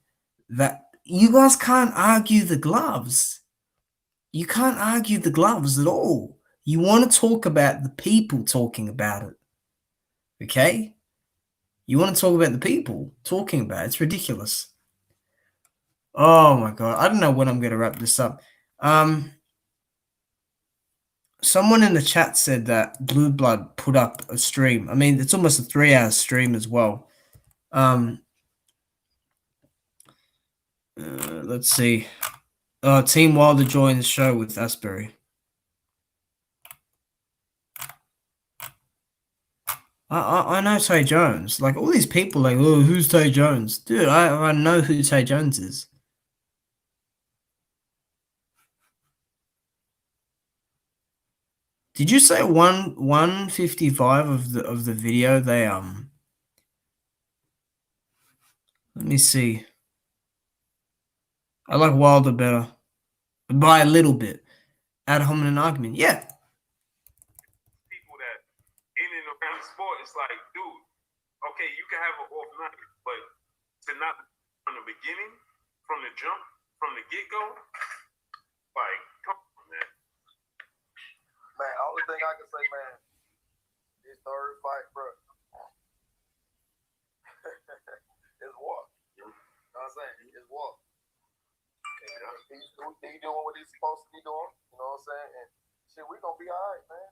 that you guys can't argue the gloves. You can't argue the gloves at all. You want to talk about the people talking about it. Okay? You want to talk about the people talking about it. It's ridiculous. Oh my god. I don't know when I'm going to wrap this up. Someone in the chat said that Blue Blood put up a stream. I mean, it's almost a 3-hour stream as well. Let's see. Team Wilder joins show with Asbury. I know Tay Jones. Like, all these people, like, oh, who's Tay Jones? Dude, I know who Tay Jones is. Did you say 155 of the video? They let me see. I like Wilder better by a little bit. Ad hominem argument, yeah. People that in and around the sport, it's like, dude, okay, you can have an off night, but to not from the beginning, from the jump, from the get go, like, come on, man. Man, only thing I can say, man, this third fight, bro, is war. You know what I'm saying? It's war. He's doing what he's supposed to be doing. You know what I'm saying? And shit, we gonna be all right, man.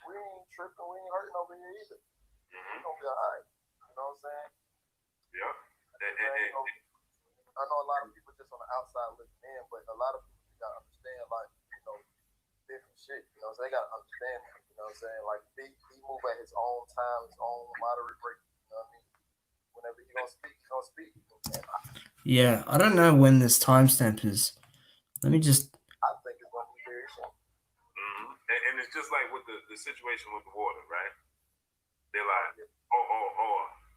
We ain't tripping. We ain't hurting over here either. We gonna be all right. You know what I'm saying? Yeah. I know a lot of people just on the outside looking in, but a lot of people gotta understand, like, you know, different shit. You know what I'm saying? They gotta understand that. You know what I'm saying? Like, he move at his own time, his own moderate rate. You know what I mean? Whenever he gonna speak, he's gonna speak. Yeah, I don't know when this timestamp is. Let me just. I think it's gonna be very soon. And it's just like with the situation with the water, right? They're like,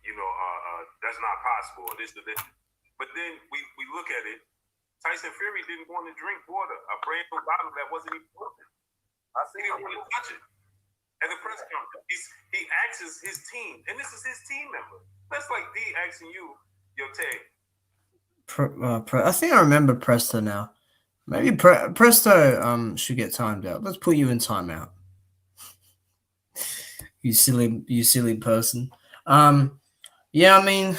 you know, that's not possible. This. But then we look at it. Tyson Fury didn't want to drink water, a brand new bottle that wasn't even open. He didn't want to touch it. At the press conference, he asks his team, and this is his team member. That's like D asking you, yo, Tay. I think I remember Presto now. Maybe Presto should get timed out. Let's put you in timeout. You silly person. Yeah, I mean,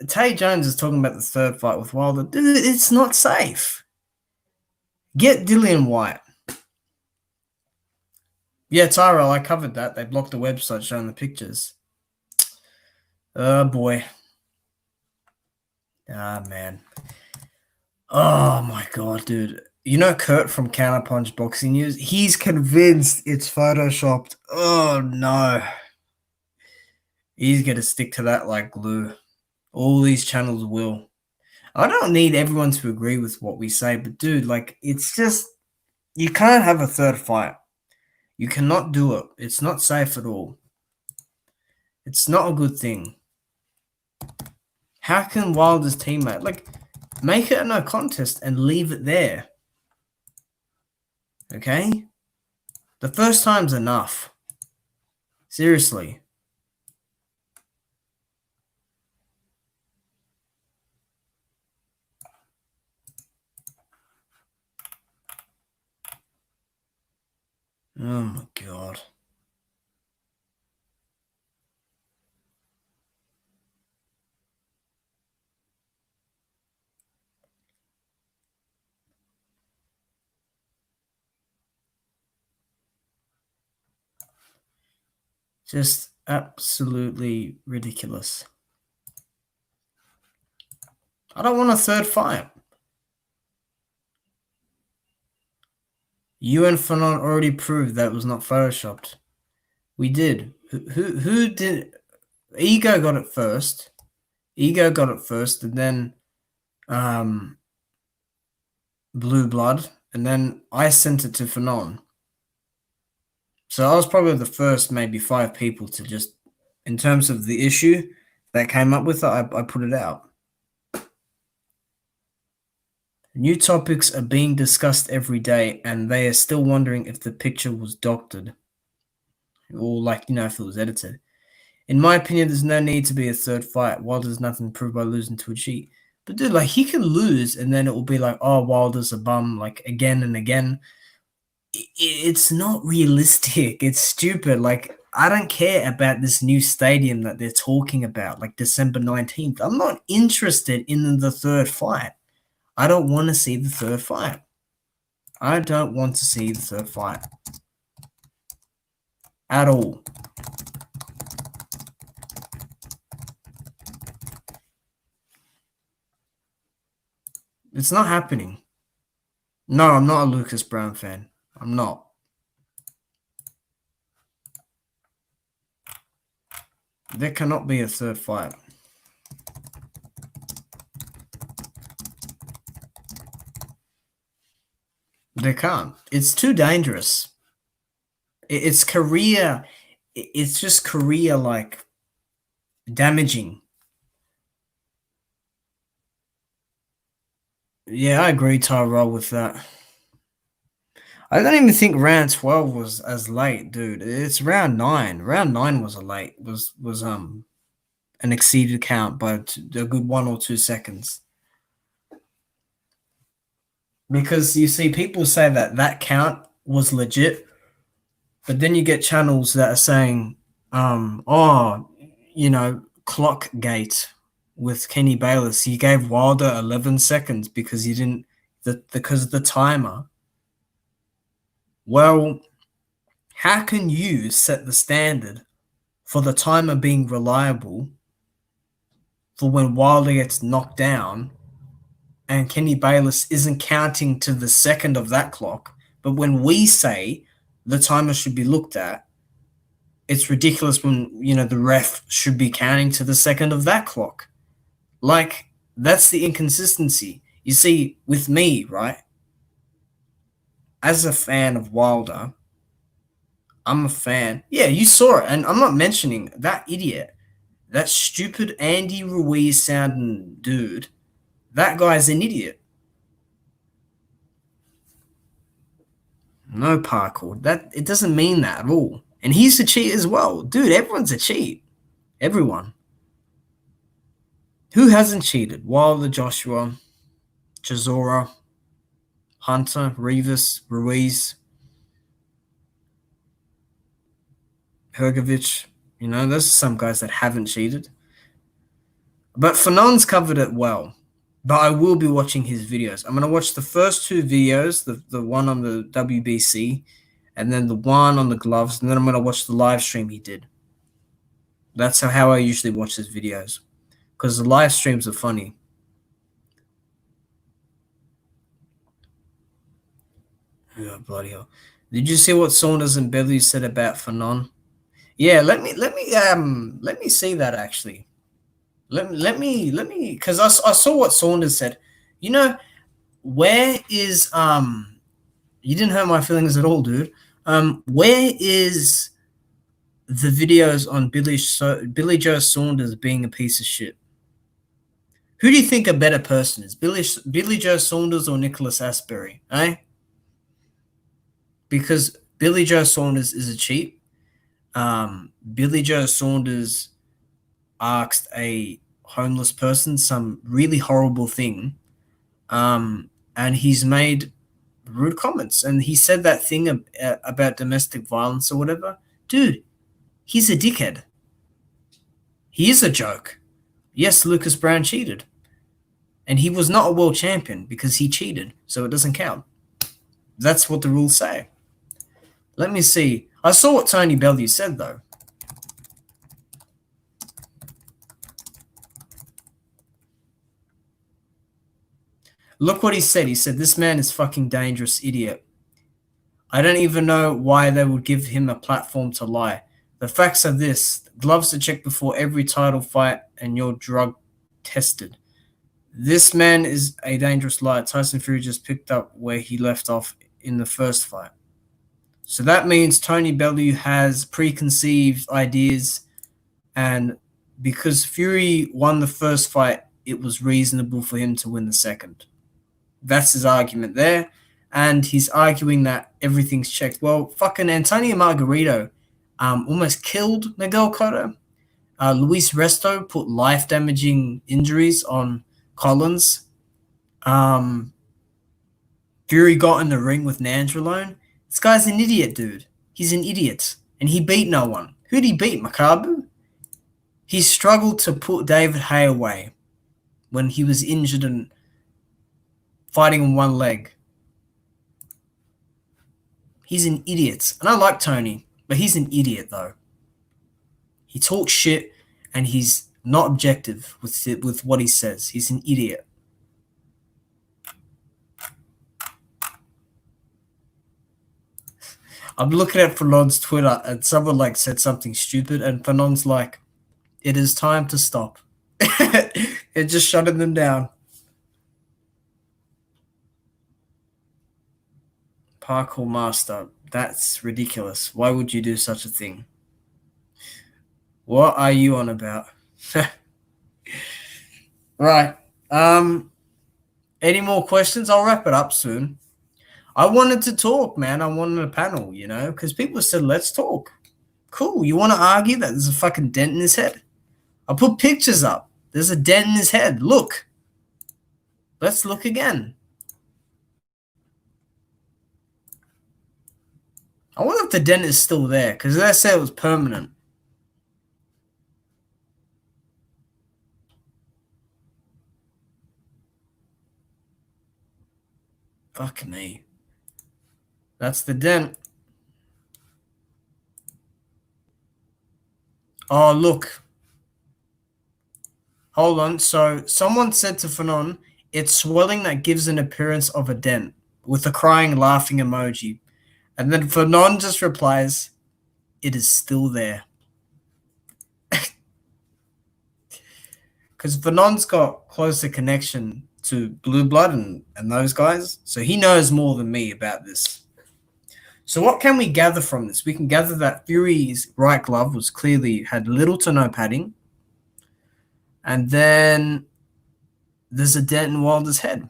Tay Jones is talking about the third fight with Wilder. Dude, it's not safe. Get Dillian White. Yeah, Tyrell, I covered that. They blocked the website showing the pictures. Oh, boy. Ah, man. Oh, my God, dude. You know Kurt from Counterpunch Boxing News? He's convinced it's photoshopped. Oh, no. He's going to stick to that like glue. All these channels will. I don't need everyone to agree with what we say, but, dude, like, it's just... You can't have a third fight. You cannot do it. It's not safe at all. It's not a good thing. How can Wilder's teammate, like, make it a no contest and leave it there? Okay? The first time's enough. Seriously. Oh my God. Just absolutely ridiculous. I don't want a third fight. You and Fanon already proved that it was not photoshopped. We did. Who did? Ego got it first. And then Blue Blood, and then I sent it to Fanon. So I was probably the first maybe 5 people to just, in terms of the issue that came up with it, I put it out. New topics are being discussed every day, and they are still wondering if the picture was doctored. Or, like, you know, if it was edited. In my opinion, there's no need to be a third fight. Wilder's nothing to prove by losing to a cheat. But, dude, like, he can lose, and then it will be like, oh, Wilder's a bum, like, again and again. It's not realistic. It's stupid. Like, I don't care about this new stadium that they're talking about, like December 19th. I'm not interested in the third fight. I don't want to see the third fight. I don't want to see the third fight. At all. It's not happening. No, I'm not a Lucas Brown fan. I'm not. There cannot be a third fight. They can't. It's too dangerous. It's career. It's just career like damaging. Yeah, I agree, Tyrell, with that. I don't even think round 12 was as late, dude. It's round 9. Round 9 was an exceeded count by a good 1 or 2 seconds. Because you see, people say that count was legit, but then you get channels that are saying, clock gate with Kenny Bayless. He gave Wilder 11 seconds because because of the timer. Well, how can you set the standard for the timer being reliable for when Wilder gets knocked down and Kenny Bayless isn't counting to the second of that clock, but when we say the timer should be looked at, it's ridiculous when, the ref should be counting to the second of that clock. Like, that's the inconsistency. You see, with me, right, as a fan of Wilder, I'm a fan. Yeah, you saw it, and I'm not mentioning that idiot, that stupid Andy Ruiz sounding dude. That guy's an idiot. No parkour. It doesn't mean that at all. And he's a cheat as well. Dude, everyone's a cheat. Everyone. Who hasn't cheated? Wilder, Joshua, Chisora, Hunter, Rivas, Ruiz, Hergovich. Those are some guys that haven't cheated. But Fanon's covered it well. But I will be watching his videos. I'm going to watch the first 2 videos, the one on the WBC, and then the one on the gloves, and then I'm going to watch the live stream he did. That's how I usually watch his videos, because the live streams are funny. Oh, bloody hell. Did you see what Saunders and Bellew said about Fanon? Yeah, let me see that actually. Let me, because I saw what Saunders said. Where is you didn't hurt my feelings at all, dude. Where is the videos on Billy Joe Saunders being a piece of shit? Who do you think a better person is, Billy Joe Saunders or Nicholas Asbury? Because Billy Joe Saunders is a cheat. Billy Joe Saunders asked a homeless person some really horrible thing, and he's made rude comments, and he said that thing about domestic violence or whatever. Dude, he's a dickhead. He is a joke. Yes, Lucas Brown cheated, and he was not a world champion because he cheated, so it doesn't count. That's what the rules say. Let me see. I saw what Tony Bellew said, though. Look what he said. He said, "This man is fucking dangerous, idiot. I don't even know why they would give him a platform to lie. The facts are this. Gloves are checked before every title fight and you're drug tested. This man is a dangerous liar. Tyson Fury just picked up where he left off in the first fight." So that means Tony Bellew has preconceived ideas, and because Fury won the first fight, it was reasonable for him to win the second. That's his argument there. And he's arguing that everything's checked. Well, fucking Antonio Margarito almost killed Miguel Cotto. Luis Resto put life-damaging injuries on Collins. Fury got in the ring with Nandrolone. This guy's an idiot, dude. He's an idiot. And he beat no one. Who'd he beat, Makabu? He struggled to put David Haye away when he was injured and fighting on one leg. He's an idiot. And I like Tony, but he's an idiot, though. He talks shit, and he's not objective with what he says. He's an idiot. I'm looking at Fanon's Twitter and someone like said something stupid and Fanon's like, it is time to stop. It just shutting them down. Parkour master. That's ridiculous. Why would you do such a thing? What are you on about? Right. Any more questions? I'll wrap it up soon. I wanted to talk, man. I wanted a panel, you know, because people said, let's talk. Cool. You want to argue that there's a fucking dent in his head? I put pictures up. There's a dent in his head. Look. Let's look again. I wonder if the dent is still there, because they say it was permanent. Fuck me. That's the dent. Oh, look. Hold on. So someone said to Fanon, it's swelling that gives an appearance of a dent, with a crying, laughing emoji. And then Fanon just replies, it is still there. Because Fanon's got closer connection to Blue Blood and those guys, so he knows more than me about this. So what can we gather from this? We can gather that Fury's right glove was clearly had little to no padding, and then there's a dent in Wilder's head.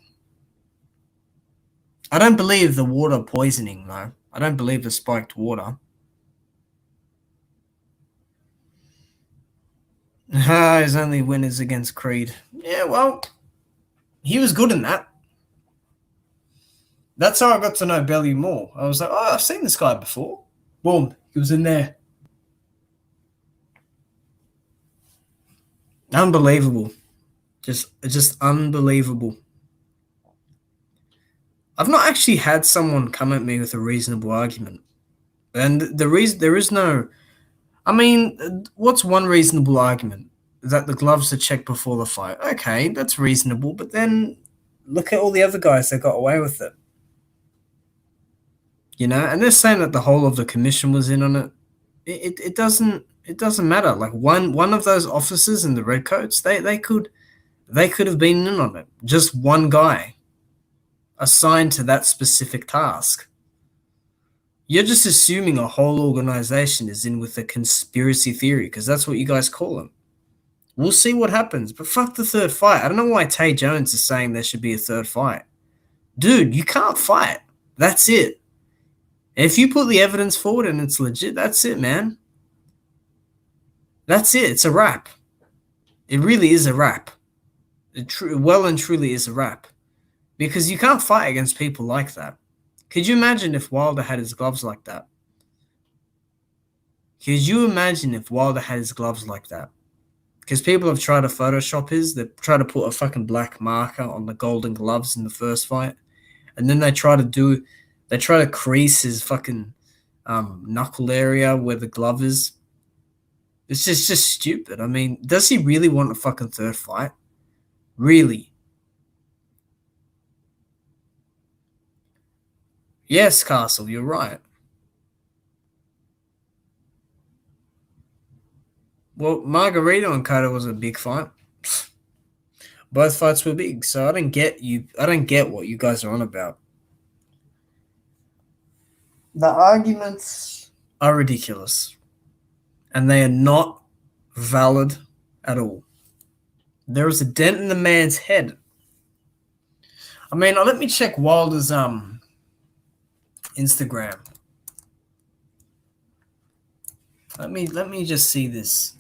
I don't believe the water poisoning, though. I don't believe the spiked water. His only win is against Creed. Yeah, well, he was good in that. That's how I got to know Belly more. I was like, oh, I've seen this guy before. Boom, he was in there. Unbelievable. Just unbelievable. I've not actually had someone come at me with a reasonable argument. And there is no... I mean, what's one reasonable argument? That the gloves are checked before the fight. Okay, that's reasonable, but then look at all the other guys that got away with it. You know, and they're saying that the whole of the commission was in on it. It doesn't matter. Like one of those officers in the red coats, they could have been in on it. Just one guy assigned to that specific task. You're just assuming a whole organization is in with a conspiracy theory, because that's what you guys call them. We'll see what happens, but fuck the third fight. I don't know why Tay Jones is saying there should be a third fight. Dude, you can't fight. That's it. If you put the evidence forward and it's legit, that's it, man. That's it. It's a wrap. It really is a wrap. It well and truly is a wrap. Because you can't fight against people like that. Could you imagine if Wilder had his gloves like that? Could you imagine if Wilder had his gloves like that? Because people have tried to Photoshop they try to put a fucking black marker on the golden gloves in the first fight. And then they try to crease his fucking knuckle area where the glove is. It's just stupid. I mean, does he really want a fucking third fight? Really? Yes, Castle, you're right. Well, Margarito and Cotto was a big fight. Both fights were big, so I don't get what you guys are on about. The arguments are ridiculous. And they are not valid at all. There is a dent in the man's head. I mean, let me check Wilder's Instagram. Let me just see this.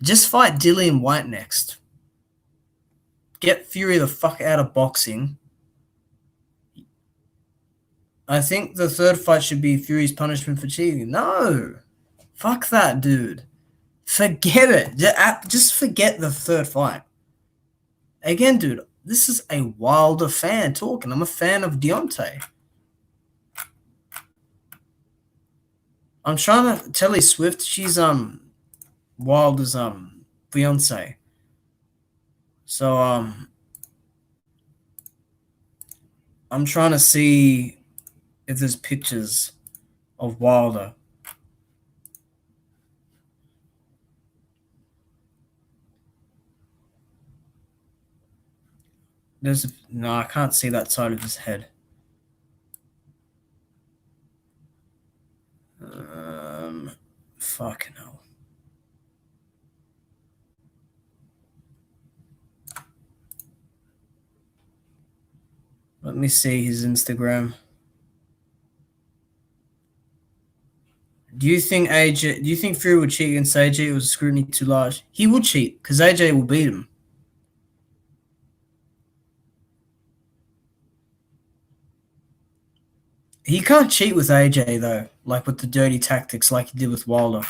Just fight Dillian White next. Get Fury the fuck out of boxing. I think the third fight should be Fury's punishment for cheating. No. Fuck that, dude. Forget it. Just forget the third fight. Again, dude, this is a Wilder fan talking. I'm a fan of Deontay. I'm trying to Telly Swift. She's Wilder's fiance. So I'm trying to see if there's pictures of Wilder. No, I can't see that side of his head. Fucking hell. Let me see his Instagram. Do you think Fury would cheat against AJ? It was scrutiny too large. He would cheat because AJ will beat him. He can't cheat with AJ though, like with the dirty tactics like he did with Wilder.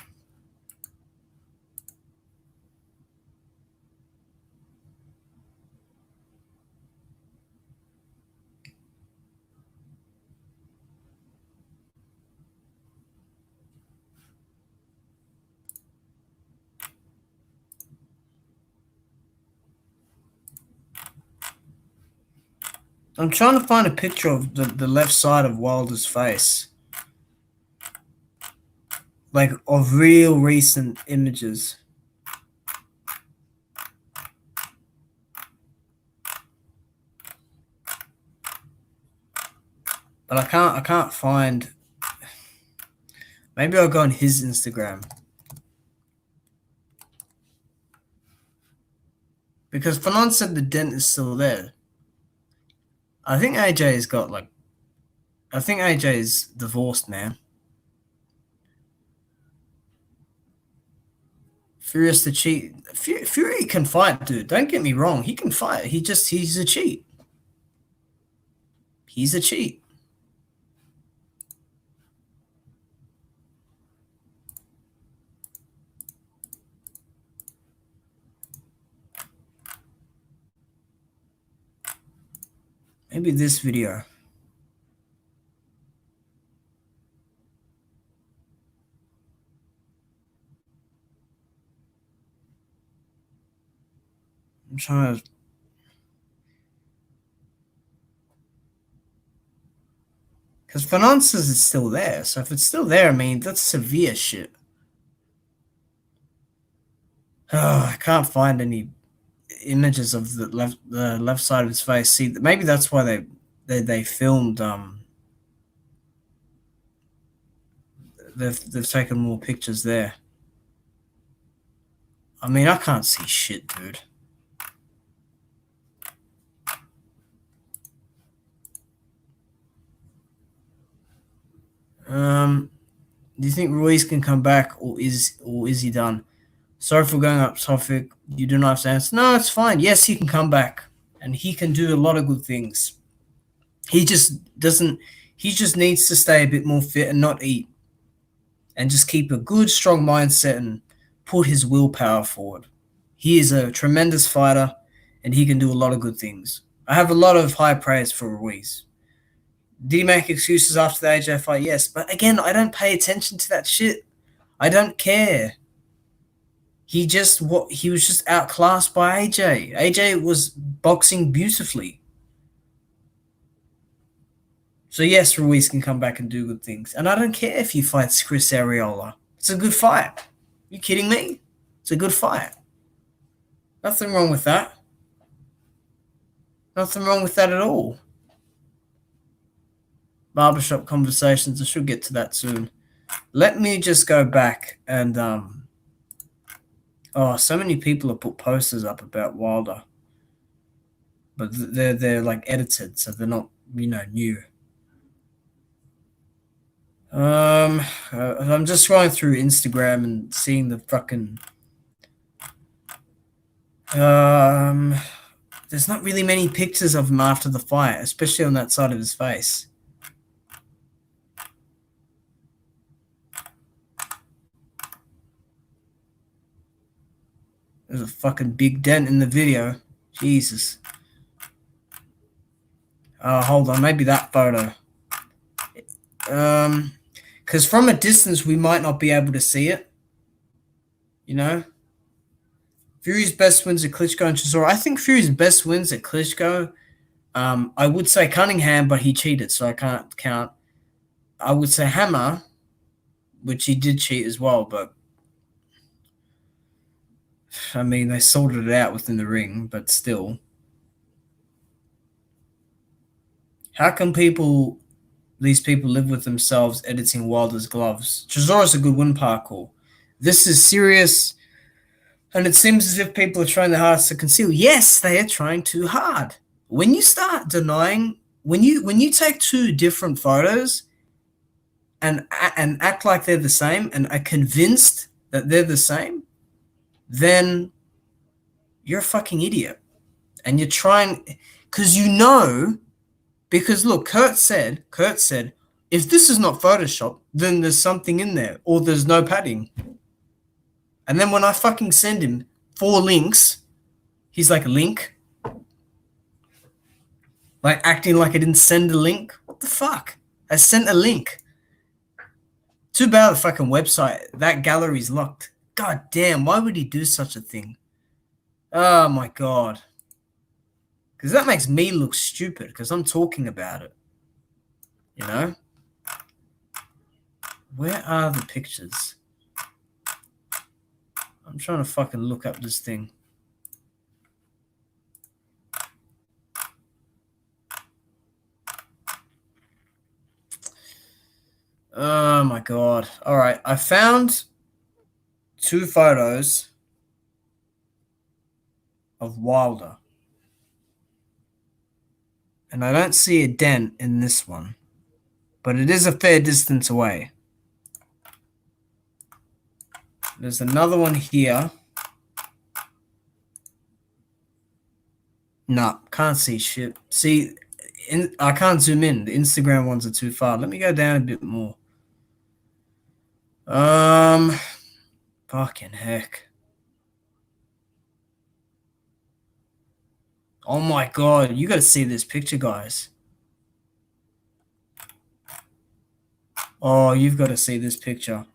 I'm trying to find a picture of the left side of Wilder's face. Like, of real recent images. But I can't find. Maybe I'll go on his Instagram. Because Fanon said the dent is still there. I think AJ's got like. I think AJ's divorced, man. Furious to cheat. Fury can fight, dude. Don't get me wrong. He can fight. He's a cheat. He's a cheat. Maybe this video. I'm trying to. Because Fanon says it's still there. So if it's still there, I mean, that's severe shit. Oh, I can't find any images of the left side of his face. See, maybe that's why they filmed. They've taken more pictures there. I mean, I can't see shit, dude. Do you think Ruiz can come back, or is he done? Sorry for going up topic. You do not have to answer. No, it's fine. Yes, he can come back, and he can do a lot of good things. He just doesn't. He just needs to stay a bit more fit and not eat, and just keep a good, strong mindset and put his willpower forward. He is a tremendous fighter, and he can do a lot of good things. I have a lot of high praise for Ruiz. Did he make excuses after the AJ fight? Yes. But again, I don't pay attention to that shit. I don't care. He was just outclassed by AJ. AJ was boxing beautifully. So yes, Ruiz can come back and do good things. And I don't care if he fights Chris Arreola. It's a good fight. You kidding me? It's a good fight. Nothing wrong with that. Nothing wrong with that at all. Barbershop conversations. I should get to that soon. Let me just go back and so many people have put posters up about Wilder, but they're like edited, so they're not new. I'm just scrolling through Instagram and seeing the fucking there's not really many pictures of him after the fight, especially on that side of his face. There's a fucking big dent in the video. Jesus. Hold on. Maybe that photo. Because from a distance, we might not be able to see it. You know? Fury's best wins at Klitschko and Chisora. I think Fury's best wins at Klitschko. I would say Cunningham, but he cheated, so I can't count. I would say Hammer, which he did cheat as well, but I mean, they sorted it out within the ring, but still. How can these people live with themselves editing Wilder's gloves? Chisora's a good win parkour. This is serious, and it seems as if people are trying their hardest to conceal. Yes, they are trying too hard. When you start denying, when you take two different photos and act like they're the same and are convinced that they're the same, then you're a fucking idiot. And you're trying, because look, Kurt said, if this is not Photoshop, then there's something in there, or there's no padding. And then when I fucking send him 4 links, he's like, a link? Like acting like I didn't send a link? What the fuck? I sent a link. Too bad the fucking website, that gallery's locked. God damn, why would he do such a thing? Oh my god. Because that makes me look stupid because I'm talking about it. You know? Where are the pictures? I'm trying to fucking look up this thing. Oh my god. Alright, I found 2 photos of Wilder. And I don't see a dent in this one. But it is a fair distance away. There's another one here. Nah, can't see shit. See, I can't zoom in. The Instagram ones are too far. Let me go down a bit more. Fucking heck. Oh my god, you gotta see this picture, guys. Oh, you've got to see this picture.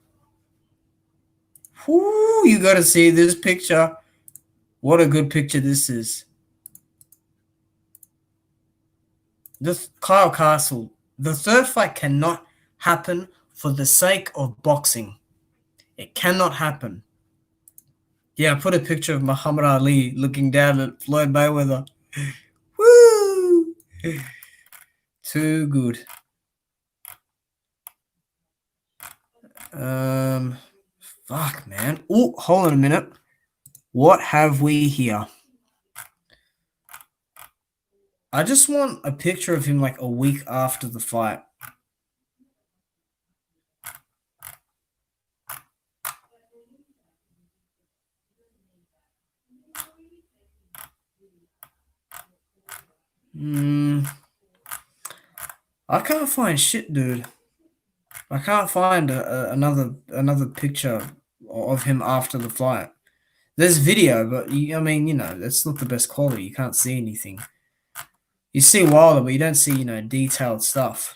Whoo, you got to see this picture. What a good picture this is. This Kyle Castle. The third fight cannot happen for the sake of boxing. It cannot happen. Yeah, I put a picture of Muhammad Ali looking down at Floyd Mayweather. Woo! Too good. Fuck, man. Oh, hold on a minute. What have we here? I just want a picture of him like a week after the fight. I can't find shit, dude. I can't find another picture of him after the fight. There's video, but I mean, you know, that's not the best quality. You can't see anything. You see Wilder, but you don't see, you know, detailed stuff.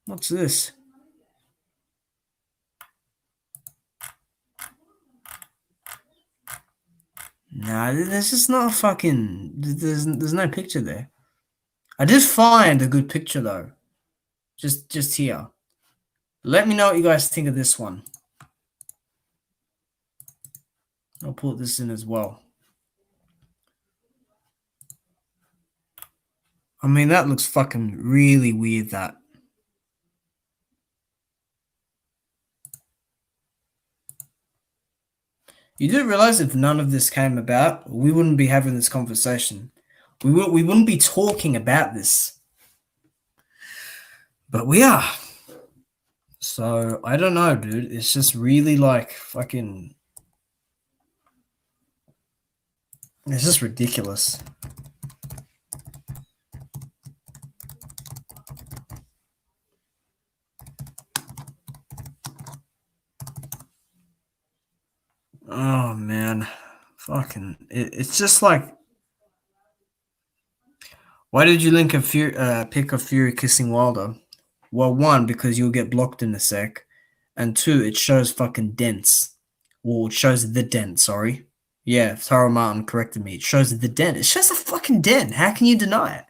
What's this? Nah, there's just not a fucking... There's no picture there. I did find a good picture, though. Just here. Let me know what you guys think of this one. I'll put this in as well. I mean, that looks fucking really weird, that. You do realize if none of this came about, we wouldn't be having this conversation. We wouldn't be talking about this. But we are. So, I don't know, dude. It's just really like fucking... It's just ridiculous. Oh, man. Fucking... It's just like... Why did you link a pic of Fury kissing Wilder? Well, 1, because you'll get blocked in a sec. And 2, it shows fucking dents. Well, it shows the dent, sorry. Yeah, Tyrell Martin corrected me. It shows the dent. It shows a fucking dent. How can you deny it?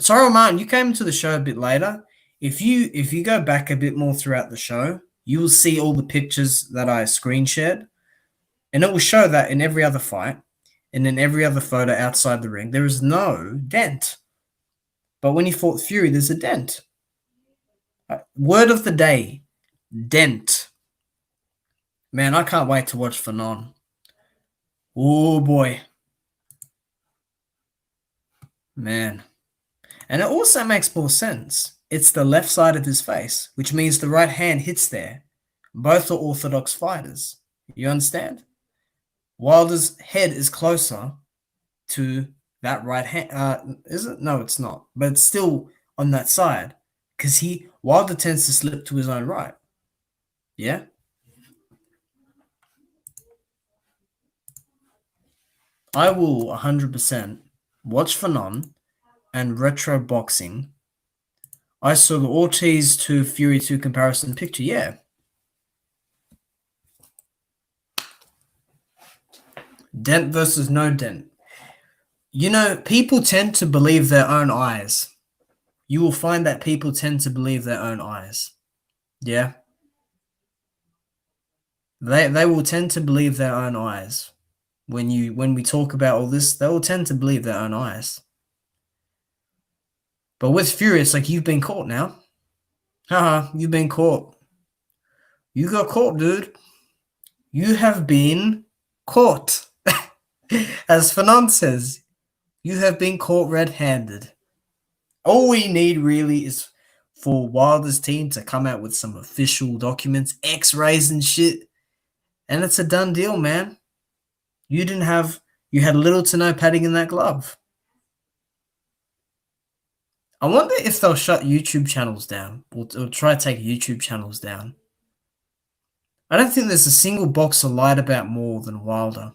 Tyrell Martin, you came to the show a bit later. If you go back a bit more throughout the show, you will see all the pictures that I screen shared, and it will show that in every other fight and in every other photo outside the ring, there is no dent. But when he fought Fury, there's a dent. Word of the day, dent. Man, I can't wait to watch Fanon. Oh boy. Man. And it also makes more sense. It's the left side of his face, which means the right hand hits there. Both are orthodox fighters. You understand? Wilder's head is closer to that right hand. Is it? No, it's not. But it's still on that side. Because Wilder tends to slip to his own right. Yeah? I will 100% watch Fanon and retro boxing. I saw the Ortiz to Fury 2 comparison picture. Yeah. Dent versus no dent. You know, people tend to believe their own eyes. You will find that people tend to believe their own eyes. Yeah. They will tend to believe their own eyes. When we talk about all this, they will tend to believe their own eyes. But with Fury, it's like, you've been caught now. Haha, you've been caught. You got caught, dude. You have been caught. As Fanon says, you have been caught red-handed. All we need really is for Wilder's team to come out with some official documents, x-rays and shit. And it's a done deal, man. You had little to no padding in that glove. I wonder if they'll shut YouTube channels down or try to take YouTube channels down. I don't think there's a single boxer lied about more than Wilder.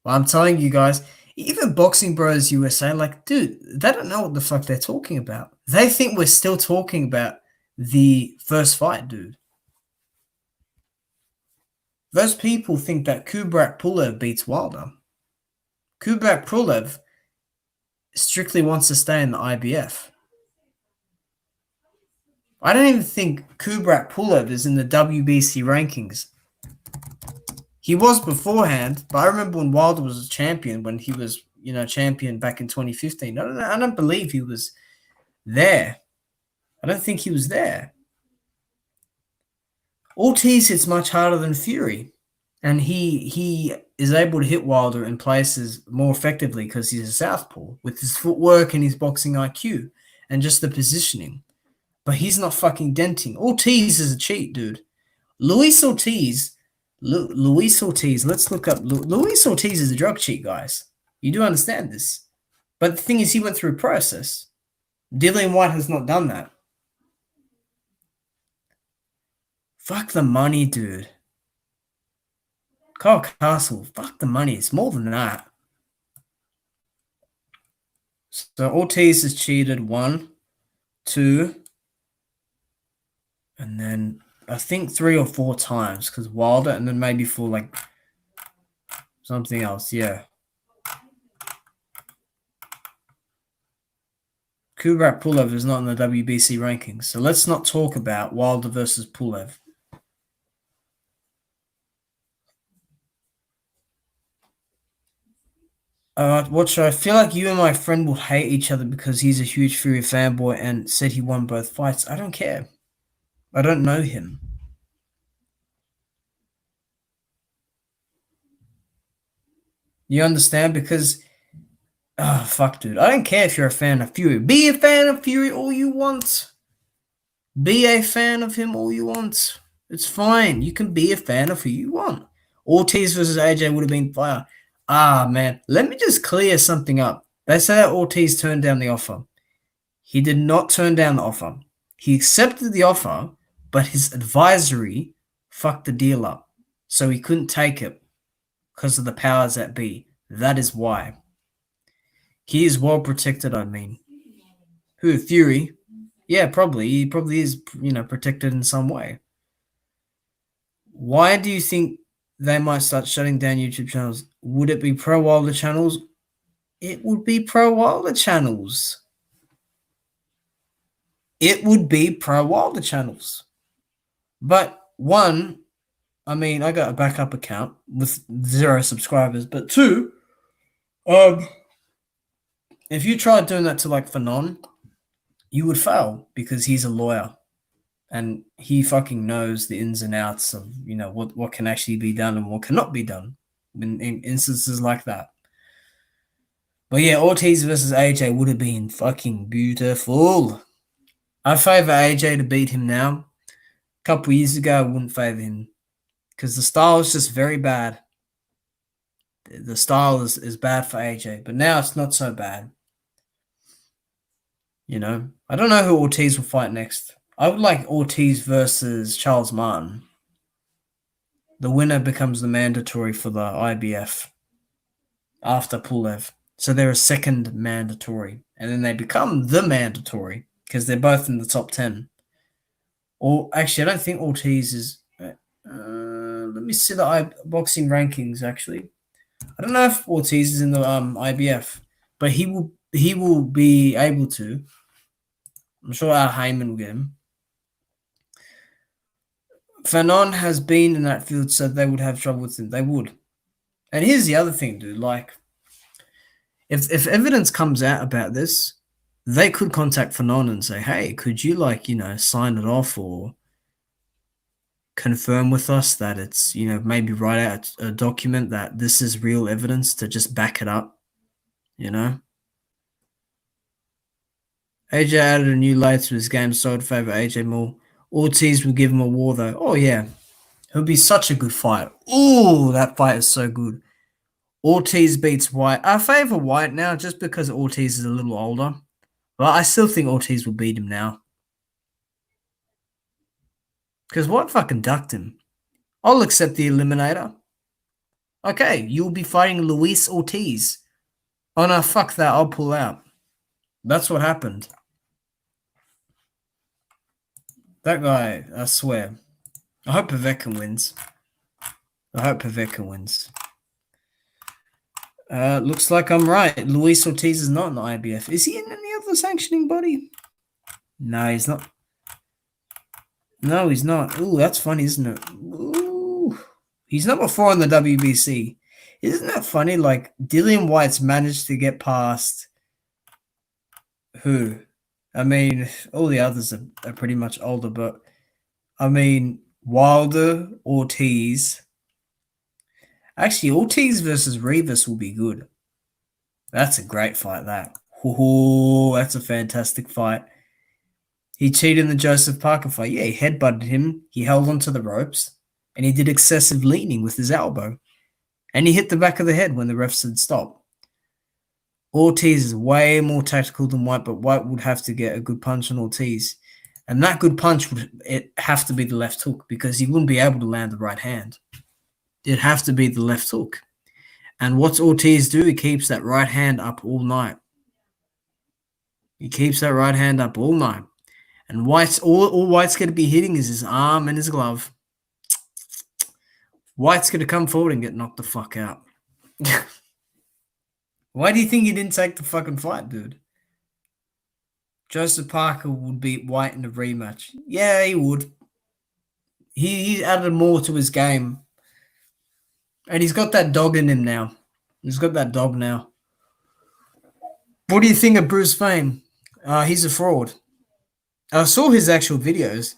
Well, I'm telling you guys, even Boxing Bros USA, like, dude, they don't know what the fuck they're talking about. They think we're still talking about the first fight, dude. Those people think that Kubrat Pulev beats Wilder. Kubrat Pulev strictly wants to stay in the IBF. I don't even think Kubrat Pulev is in the WBC rankings. He was beforehand, but I remember when Wilder was a champion, when he was, champion back in 2015. I don't believe he was there. I don't think he was there. Ortiz hits much harder than Fury, and he is able to hit Wilder in places more effectively because he's a southpaw with his footwork and his boxing IQ and just the positioning. But he's not fucking denting. Ortiz is a cheat, dude. Luis Ortiz, let's look up. Luis Ortiz is a drug cheat, guys. You do understand this. But the thing is, he went through a process. Dillian White has not done that. Fuck the money, dude. Kyle Castle, fuck the money. It's more than that. So Ortiz has cheated 1, 2, and then I think 3 or 4 times because Wilder, and then maybe for like something else. Yeah. Kubrat Pulev is not in the WBC rankings, so let's not talk about Wilder versus Pulev. Watcher, I feel like you and my friend will hate each other because he's a huge Fury fanboy and said he won both fights. I don't care. I don't know him. You understand? Because, fuck, dude. I don't care if you're a fan of Fury. Be a fan of Fury all you want. Be a fan of him all you want. It's fine. You can be a fan of who you want. Ortiz versus AJ would have been fire. Man. Let me just clear something up. They say that Ortiz turned down the offer. He did not turn down the offer. He accepted the offer, but his advisory fucked the deal up. So he couldn't take it because of the powers that be. That is why. He is well protected, I mean. Who, Fury? Yeah, probably. He probably is, protected in some way. Why do you think they might start shutting down YouTube channels. Would it be pro Wilder channels? It would be pro Wilder channels. It would be pro Wilder channels. But one, I mean, I got a backup account with 0 subscribers. But 2, if you tried doing that to like Fanon, you would fail because he's a lawyer and he fucking knows the ins and outs of, you know, what can actually be done and what cannot be done in instances like that. But yeah, Ortiz versus AJ would have been fucking beautiful. I favor AJ to beat him now. A couple years ago, I wouldn't favor him because the style is just very bad. The style is bad for AJ, but now it's not so bad. You know, I don't know who Ortiz will fight next. I would like Ortiz versus Charles Martin. The winner becomes the mandatory for the IBF after Pulev. So they're a second mandatory. And then they become the mandatory because they're both in the top 10. Or actually, I don't think Ortiz is... let me see the boxing rankings, actually. I don't know if Ortiz is in the IBF, but he will be able to. I'm sure Al Heyman will get him. Fanon has been in that field, so they would have trouble with him. They would. And here's the other thing, dude. Like, if evidence comes out about this, they could contact Fanon and say, hey, could you, like, you know, sign it off or confirm with us that it's, you know, maybe write out a document that this is real evidence to just back it up, you know? AJ added a new layer to his game, so I'd favor AJ more. Ortiz will give him a war, though. Oh, yeah. It'll be such a good fight. Oh, that fight is so good. Ortiz beats White. I favor White now just because Ortiz is a little older. But I still think Ortiz will beat him now. Because White fucking ducked him. I'll accept the eliminator. Okay, you'll be fighting Luis Ortiz. Oh, no, fuck that. I'll pull out. That's what happened. That guy, I swear. I hope Povetkin wins. Looks like I'm right. Luis Ortiz is not in the IBF. Is he in any other sanctioning body? No, he's not. No, he's not. Ooh, that's funny, isn't it? Ooh. He's number 4 in the WBC. Isn't that funny? Like, Dillian White's managed to get past who? I mean, all the others are pretty much older, but I mean, Wilder, Ortiz. Actually, Ortiz versus Rivas will be good. That's a great fight, that. Oh, that's a fantastic fight. He cheated in the Joseph Parker fight. Yeah, he headbutted him. He held onto the ropes. And he did excessive leaning with his elbow. And he hit the back of the head when the ref said stop. Ortiz is way more tactical than White, but White would have to get a good punch on Ortiz. And that good punch would have to be the left hook because he wouldn't be able to land the right hand. It'd have to be the left hook. And what's Ortiz do? He keeps that right hand up all night. And White's all White's going to be hitting is his arm and his glove. White's going to come forward and get knocked the fuck out. Why do you think he didn't take the fucking fight, dude? Joseph Parker would beat White in a rematch. Yeah, he would. He added more to his game. And he's got that dog in him now. He's got that dog now. What do you think of Bruce Fame? He's a fraud. I saw his actual videos.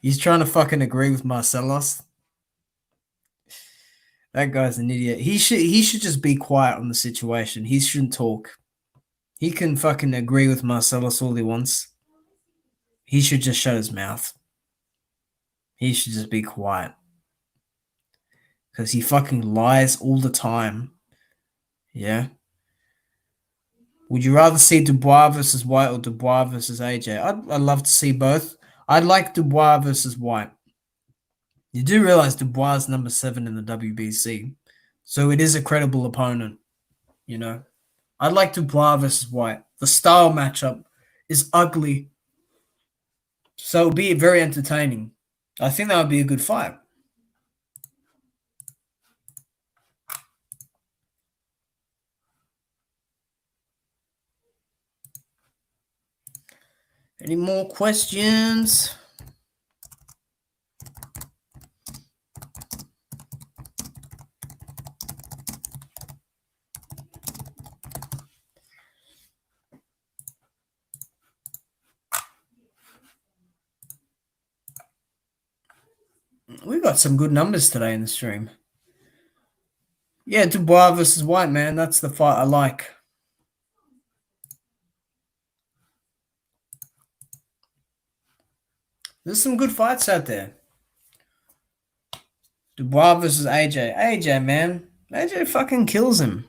He's trying to fucking agree with Marcellus. That guy's an idiot. He should just be quiet on the situation. He shouldn't talk. He can fucking agree with Marcellus all he wants. He should just shut his mouth. He should just be quiet. Because he fucking lies all the time. Yeah? Would you rather see Dubois versus White or Dubois versus AJ? I'd love to see both. I'd like Dubois versus White. You do realize Dubois is number 7 in the WBC. So it is a credible opponent. You know? I'd like Dubois versus White. The style matchup is ugly. So it'll be very entertaining. I think that would be a good fight. Any more questions? We got some good numbers today in the stream. Yeah, Dubois versus White, man. That's the fight I like. There's some good fights out there. Dubois versus AJ. AJ, man. AJ fucking kills him.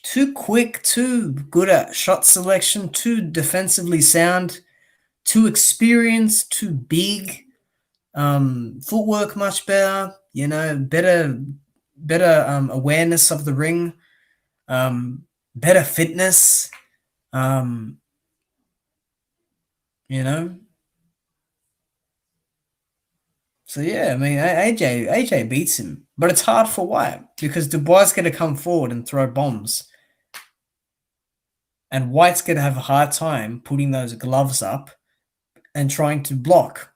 Too quick, too good at shot selection, too defensively sound, too experienced, too big. Footwork much better, better awareness of the ring, better fitness, So yeah, I mean AJ beats him, but it's hard for White because Dubois is going to come forward and throw bombs, and White's going to have a hard time putting those gloves up and trying to block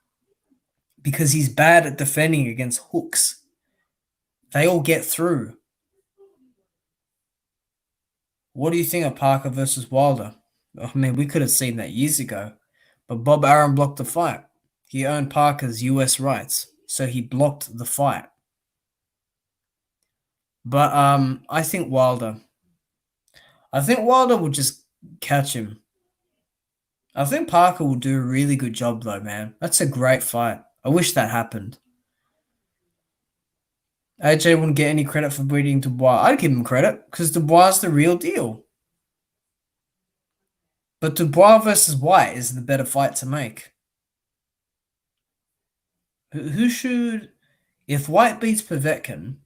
because he's bad at defending against hooks. They all get through. What do you think of Parker versus Wilder? I mean, we could have seen that years ago, but Bob Arum blocked the fight. He owned Parker's US rights, so he blocked the fight. But I think Wilder will just catch him. I think Parker will do a really good job, though, man. That's a great fight. I wish that happened. AJ wouldn't get any credit for beating Dubois. I'd give him credit because Dubois is the real deal. But Dubois versus White is the better fight to make. Who should... If White beats Povetkin,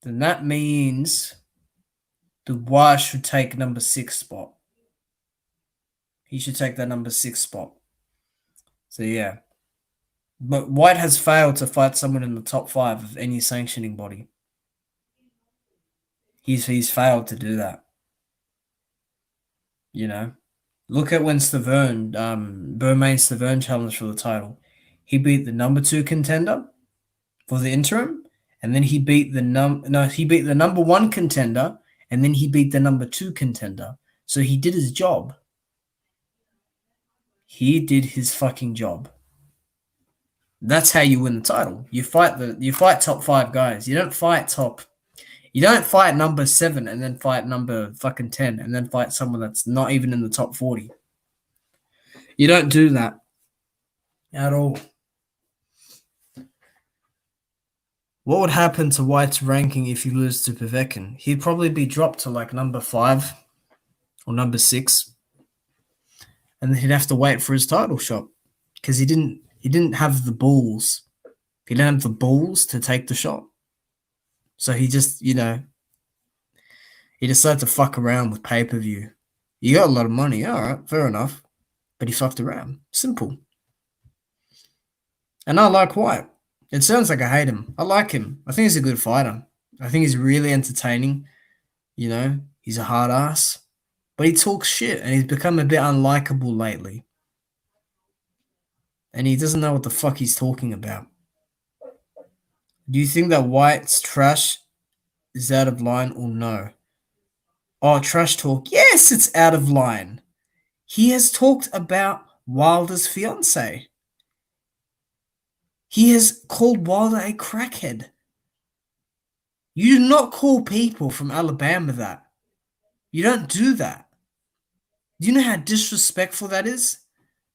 then that means Dubois should take number 6 spot. He should take that number 6 spot. So, yeah. But White has failed to fight someone in the top 5 of any sanctioning body. He's failed to do that. Look at when Stavern, Bermain Stavern challenged for the title. He beat the number 2 contender for the interim, and then he beat the number 1 contender, and then he beat the number 2 contender. So he did his job. He did his fucking job. That's how you win the title. You fight top 5 guys. You don't fight number 7 and then fight number fucking 10 and then fight someone that's not even in the top 40. You don't do that at all. What would happen to White's ranking if he loses to Povetkin? He'd probably be dropped to like number 5 or number 6. And then he'd have to wait for his title shot because he didn't have the balls. He didn't have the balls to take the shot. So he just, he decided to fuck around with pay-per-view. You got a lot of money. All right, fair enough. But he fucked around. Simple. And I like White. It sounds like I hate him. I like him. I think he's a good fighter. I think he's really entertaining. He's a hard ass. But he talks shit, and he's become a bit unlikable lately. And he doesn't know what the fuck he's talking about. Do you think that White's trash is out of line or no? Oh, trash talk. Yes, it's out of line. He has talked about Wilder's fiancée. He has called Wilder a crackhead. You do not call people from Alabama that. You don't do that. Do you know how disrespectful that is?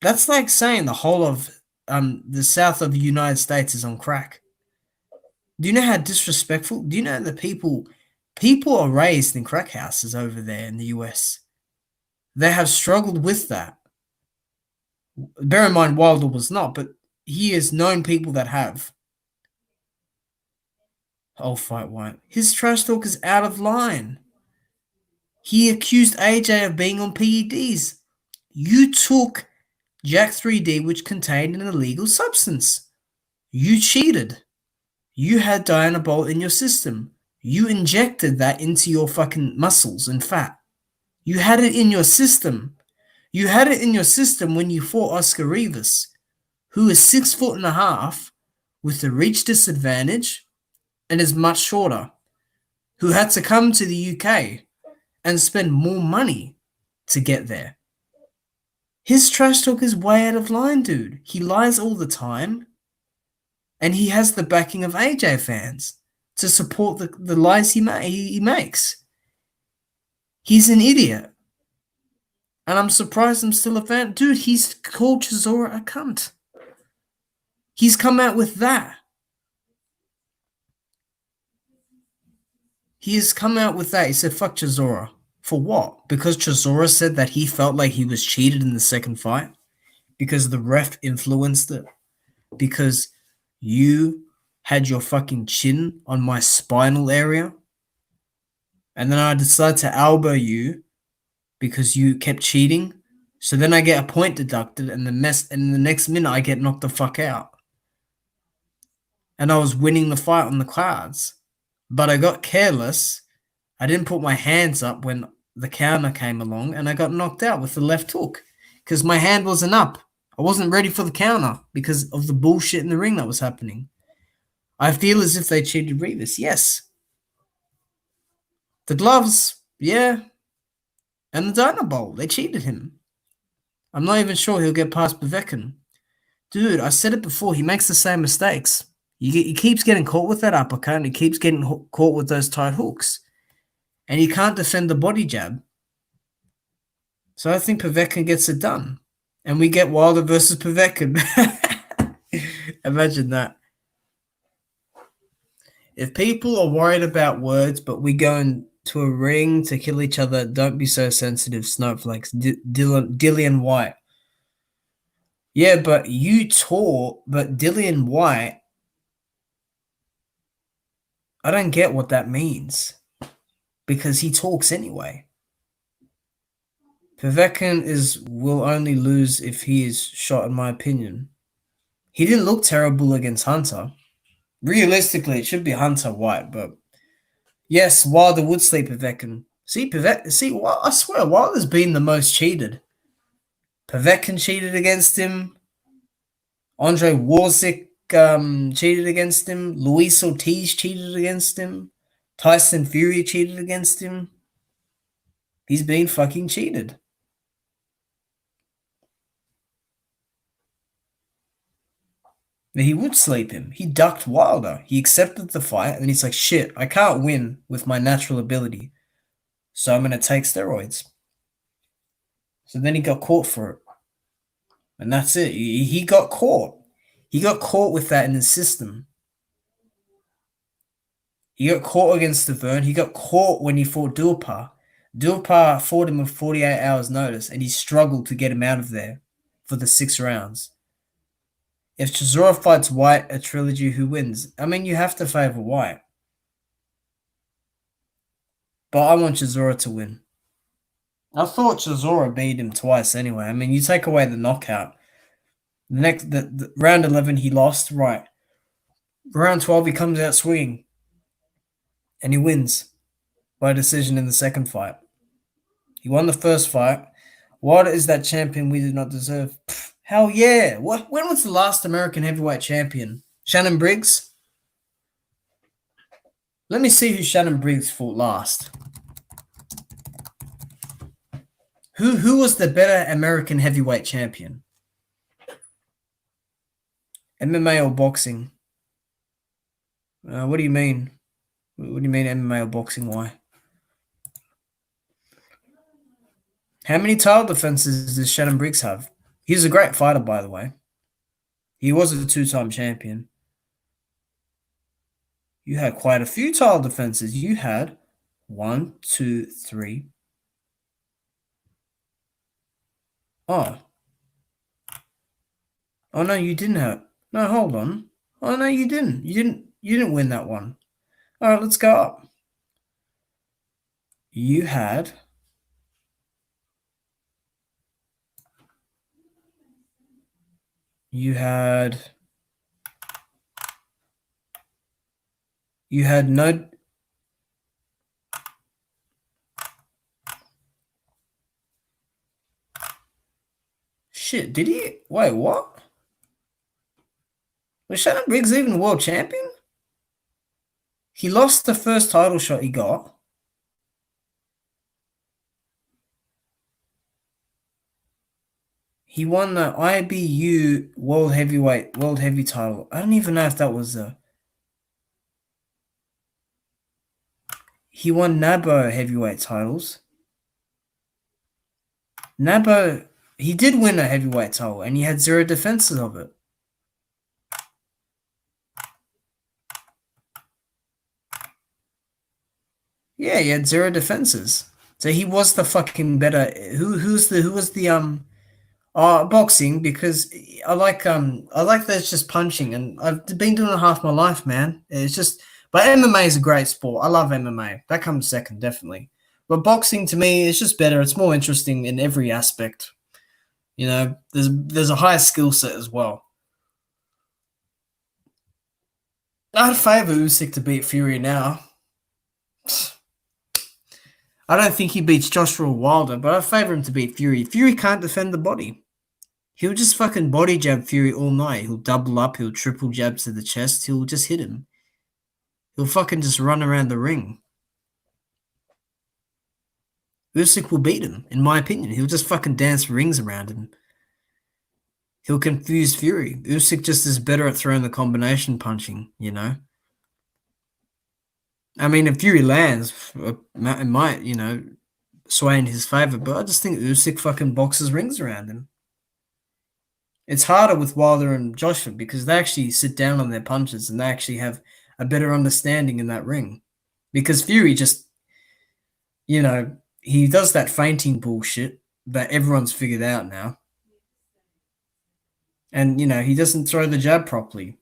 That's like saying the whole of the south of the United States is on crack. Do you know how disrespectful? Do you know that people are raised in crack houses over there in the US? They have struggled with that. Bear in mind, Wilder was not, but he has known people that have. I'll fight White. His trash talk is out of line. He accused AJ of being on PEDs. You took Jack 3D, which contained an illegal substance. You cheated. You had Dianabol in your system. You injected that into your fucking muscles and fat. You had it in your system. You had it in your system when you fought Oscar Rivas, who is 6'1.5" with a reach disadvantage and is much shorter, who had to come to the UK and spend more money to get there. His trash talk is way out of line, dude. He lies all the time, and he has the backing of AJ fans to support the lies he makes. He's an idiot. And I'm surprised I'm still a fan. Dude, he's called Chisora a cunt. He's come out with that. He has come out with that. He said, fuck Chisora. For what? Because Chisora said that he felt like he was cheated in the second fight? Because the ref influenced it? Because you had your fucking chin on my spinal area? And then I decided to elbow you because you kept cheating? So then I get a point deducted, and the next minute I get knocked the fuck out. And I was winning the fight on the cards. But I got careless. I didn't put my hands up when the counter came along, and I got knocked out with the left hook because my hand wasn't up. I wasn't ready for the counter because of the bullshit in the ring that was happening. I feel as if they cheated Rivas. Yes. The gloves, yeah. And the Diner Bowl, they cheated him. I'm not even sure he'll get past Povetkin. Dude, I said it before. He makes the same mistakes. He keeps getting caught with that uppercut, and he keeps getting caught with those tight hooks. And he can't defend the body jab. So I think Povetkin gets it done. And we get Wilder versus Povetkin. Imagine that. If people are worried about words, but we go into a ring to kill each other, don't be so sensitive, snowflakes. Dillian White. Yeah, but you taught, but Dillian White, I don't get what that means. Because he talks anyway. Povetkin will only lose if he is shot, in my opinion. He didn't look terrible against Hunter. Realistically, it should be Hunter White, but yes, Wilder would sleep Povetkin. I swear, Wilder's been the most cheated. Povetkin cheated against him. Andre Warzik cheated against him. Luis Ortiz cheated against him. Tyson Fury cheated against him. He's been fucking cheated. But he would sleep him. He ducked Wilder. He accepted the fight, and he's like, shit, I can't win with my natural ability, so I'm going to take steroids. So then he got caught for it. And that's it. He got caught. He got caught with that in his system. He got caught against Deverne. He got caught when he fought Duhaupas. Duhaupas fought him with 48 hours notice, and he struggled to get him out of there for the 6 rounds. If Chisora fights White, a trilogy, who wins? I mean, you have to favor White. But I want Chisora to win. I thought Chisora beat him twice anyway. I mean, you take away the knockout. The round 11, he lost, right. Round 12, he comes out swinging. And he wins by decision in the second fight. He won the first fight. Wilder is that champion we did not deserve. Pfft, hell yeah. When was the last American heavyweight champion? Shannon Briggs? Let me see who Shannon Briggs fought last. Who was the better American heavyweight champion? MMA or boxing? What do you mean? What do you mean MMA or boxing? Why? How many title defenses does Shannon Briggs have? He's a great fighter, by the way. He was a 2-time champion. You had quite a few title defenses. You had 1, 2, 3. Oh. Oh no, you didn't have. No, hold on. Oh no, you didn't. You didn't win that one. All right, let's go up. You had no. shit, did he? Wait, what? Was Shannon Briggs even world champion? He lost the first title shot he got. He won the IBU World Heavy title. I don't even know if that was the. He won NABO heavyweight titles. NABO, he did win a heavyweight title, and he had 0 defenses of it. Yeah, he had 0 defenses. So he was the fucking better. Who was the boxing, because I like that it's just punching, and I've been doing it half my life, man. It's just, but MMA is a great sport. I love MMA. That comes second, definitely. But boxing to me is just better. It's more interesting in every aspect. You know, there's a higher skill set as well. I'd favor Usyk to beat Fury now. I don't think he beats Joshua Wilder, but I favor him to beat Fury. Fury can't defend the body. He'll just fucking body jab Fury all night. He'll double up, he'll triple jab to the chest, he'll just hit him. He'll fucking just run around the ring. Usyk will beat him, in my opinion. He'll just fucking dance rings around him. He'll confuse Fury. Usyk just is better at throwing the combination punching, you know? I mean, if Fury lands, it might, you know, sway in his favor, but I just think Usyk fucking boxes rings around him. It's harder with Wilder and Joshua because they actually sit down on their punches and they actually have a better understanding in that ring. Because Fury just, you know, he does that feinting bullshit that everyone's figured out now. And, you know, he doesn't throw the jab properly.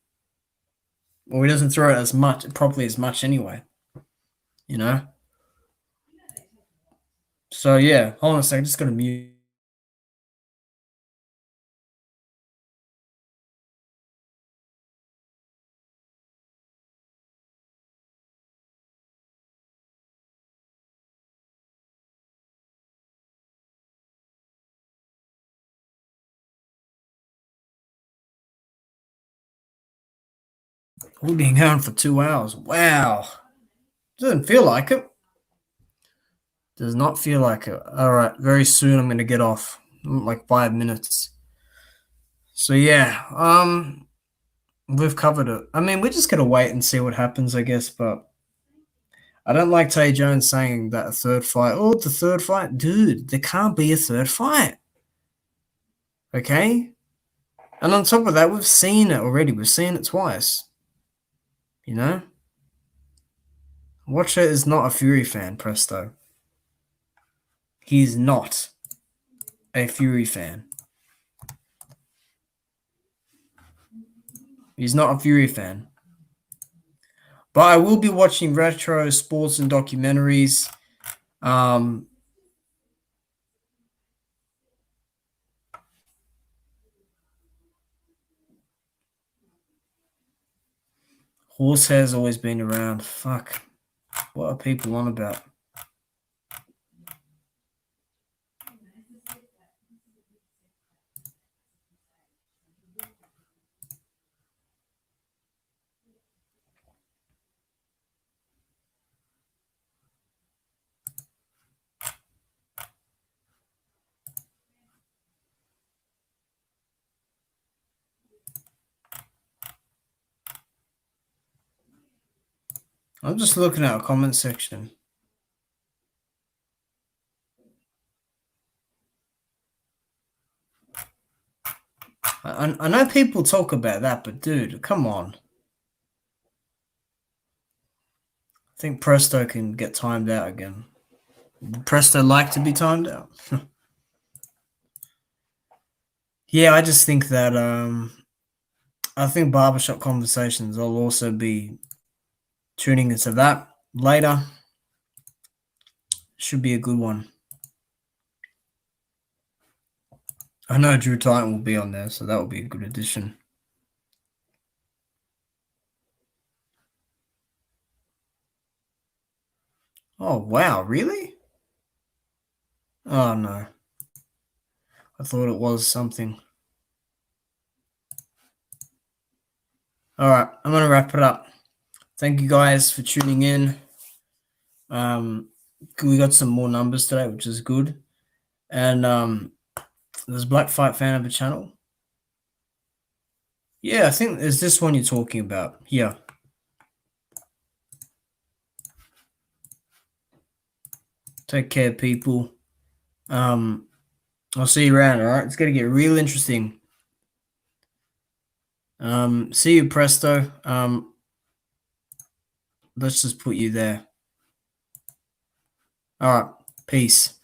Or he doesn't throw it properly as much anyway. You know? So, yeah, hold on a second. I just got to mute. We've been going for 2 hours. Wow. Doesn't feel like it. Does not feel like it. All right. Very soon I'm going to get off. Like 5 minutes. So, yeah. We've covered it. I mean, we're just going to wait and see what happens, I guess. But I don't like Tay Jones saying that a third fight. Oh, the third fight. Dude, there can't be a third fight. Okay? And on top of that, we've seen it already. We've seen it twice. You know? Watcher is not a Fury fan, Presto. He's not a Fury fan. He's not a Fury fan. But I will be watching retro sports and documentaries. Horsehair's always been around. Fuck. What are people on about? I'm just looking at a comment section. I know people talk about that, but dude, come on. I think Presto can get timed out again. Would Presto like to be timed out? Yeah, I just think that I think Barbershop Conversations, I'll also be tuning into that later. Should be a good one. I know Drew Titan will be on there, so that will be a good addition. Oh, wow, really? Oh, no. I thought it was something. All right, I'm gonna wrap it up. Thank you guys for tuning in. We got some more numbers today, which is good. And does Black Fight Fan have a channel? Yeah, I think there's this one you're talking about. Here. Take care, people. I'll see you around, all right? It's going to get real interesting. See you, Presto. Let's just put you there. All right. Peace.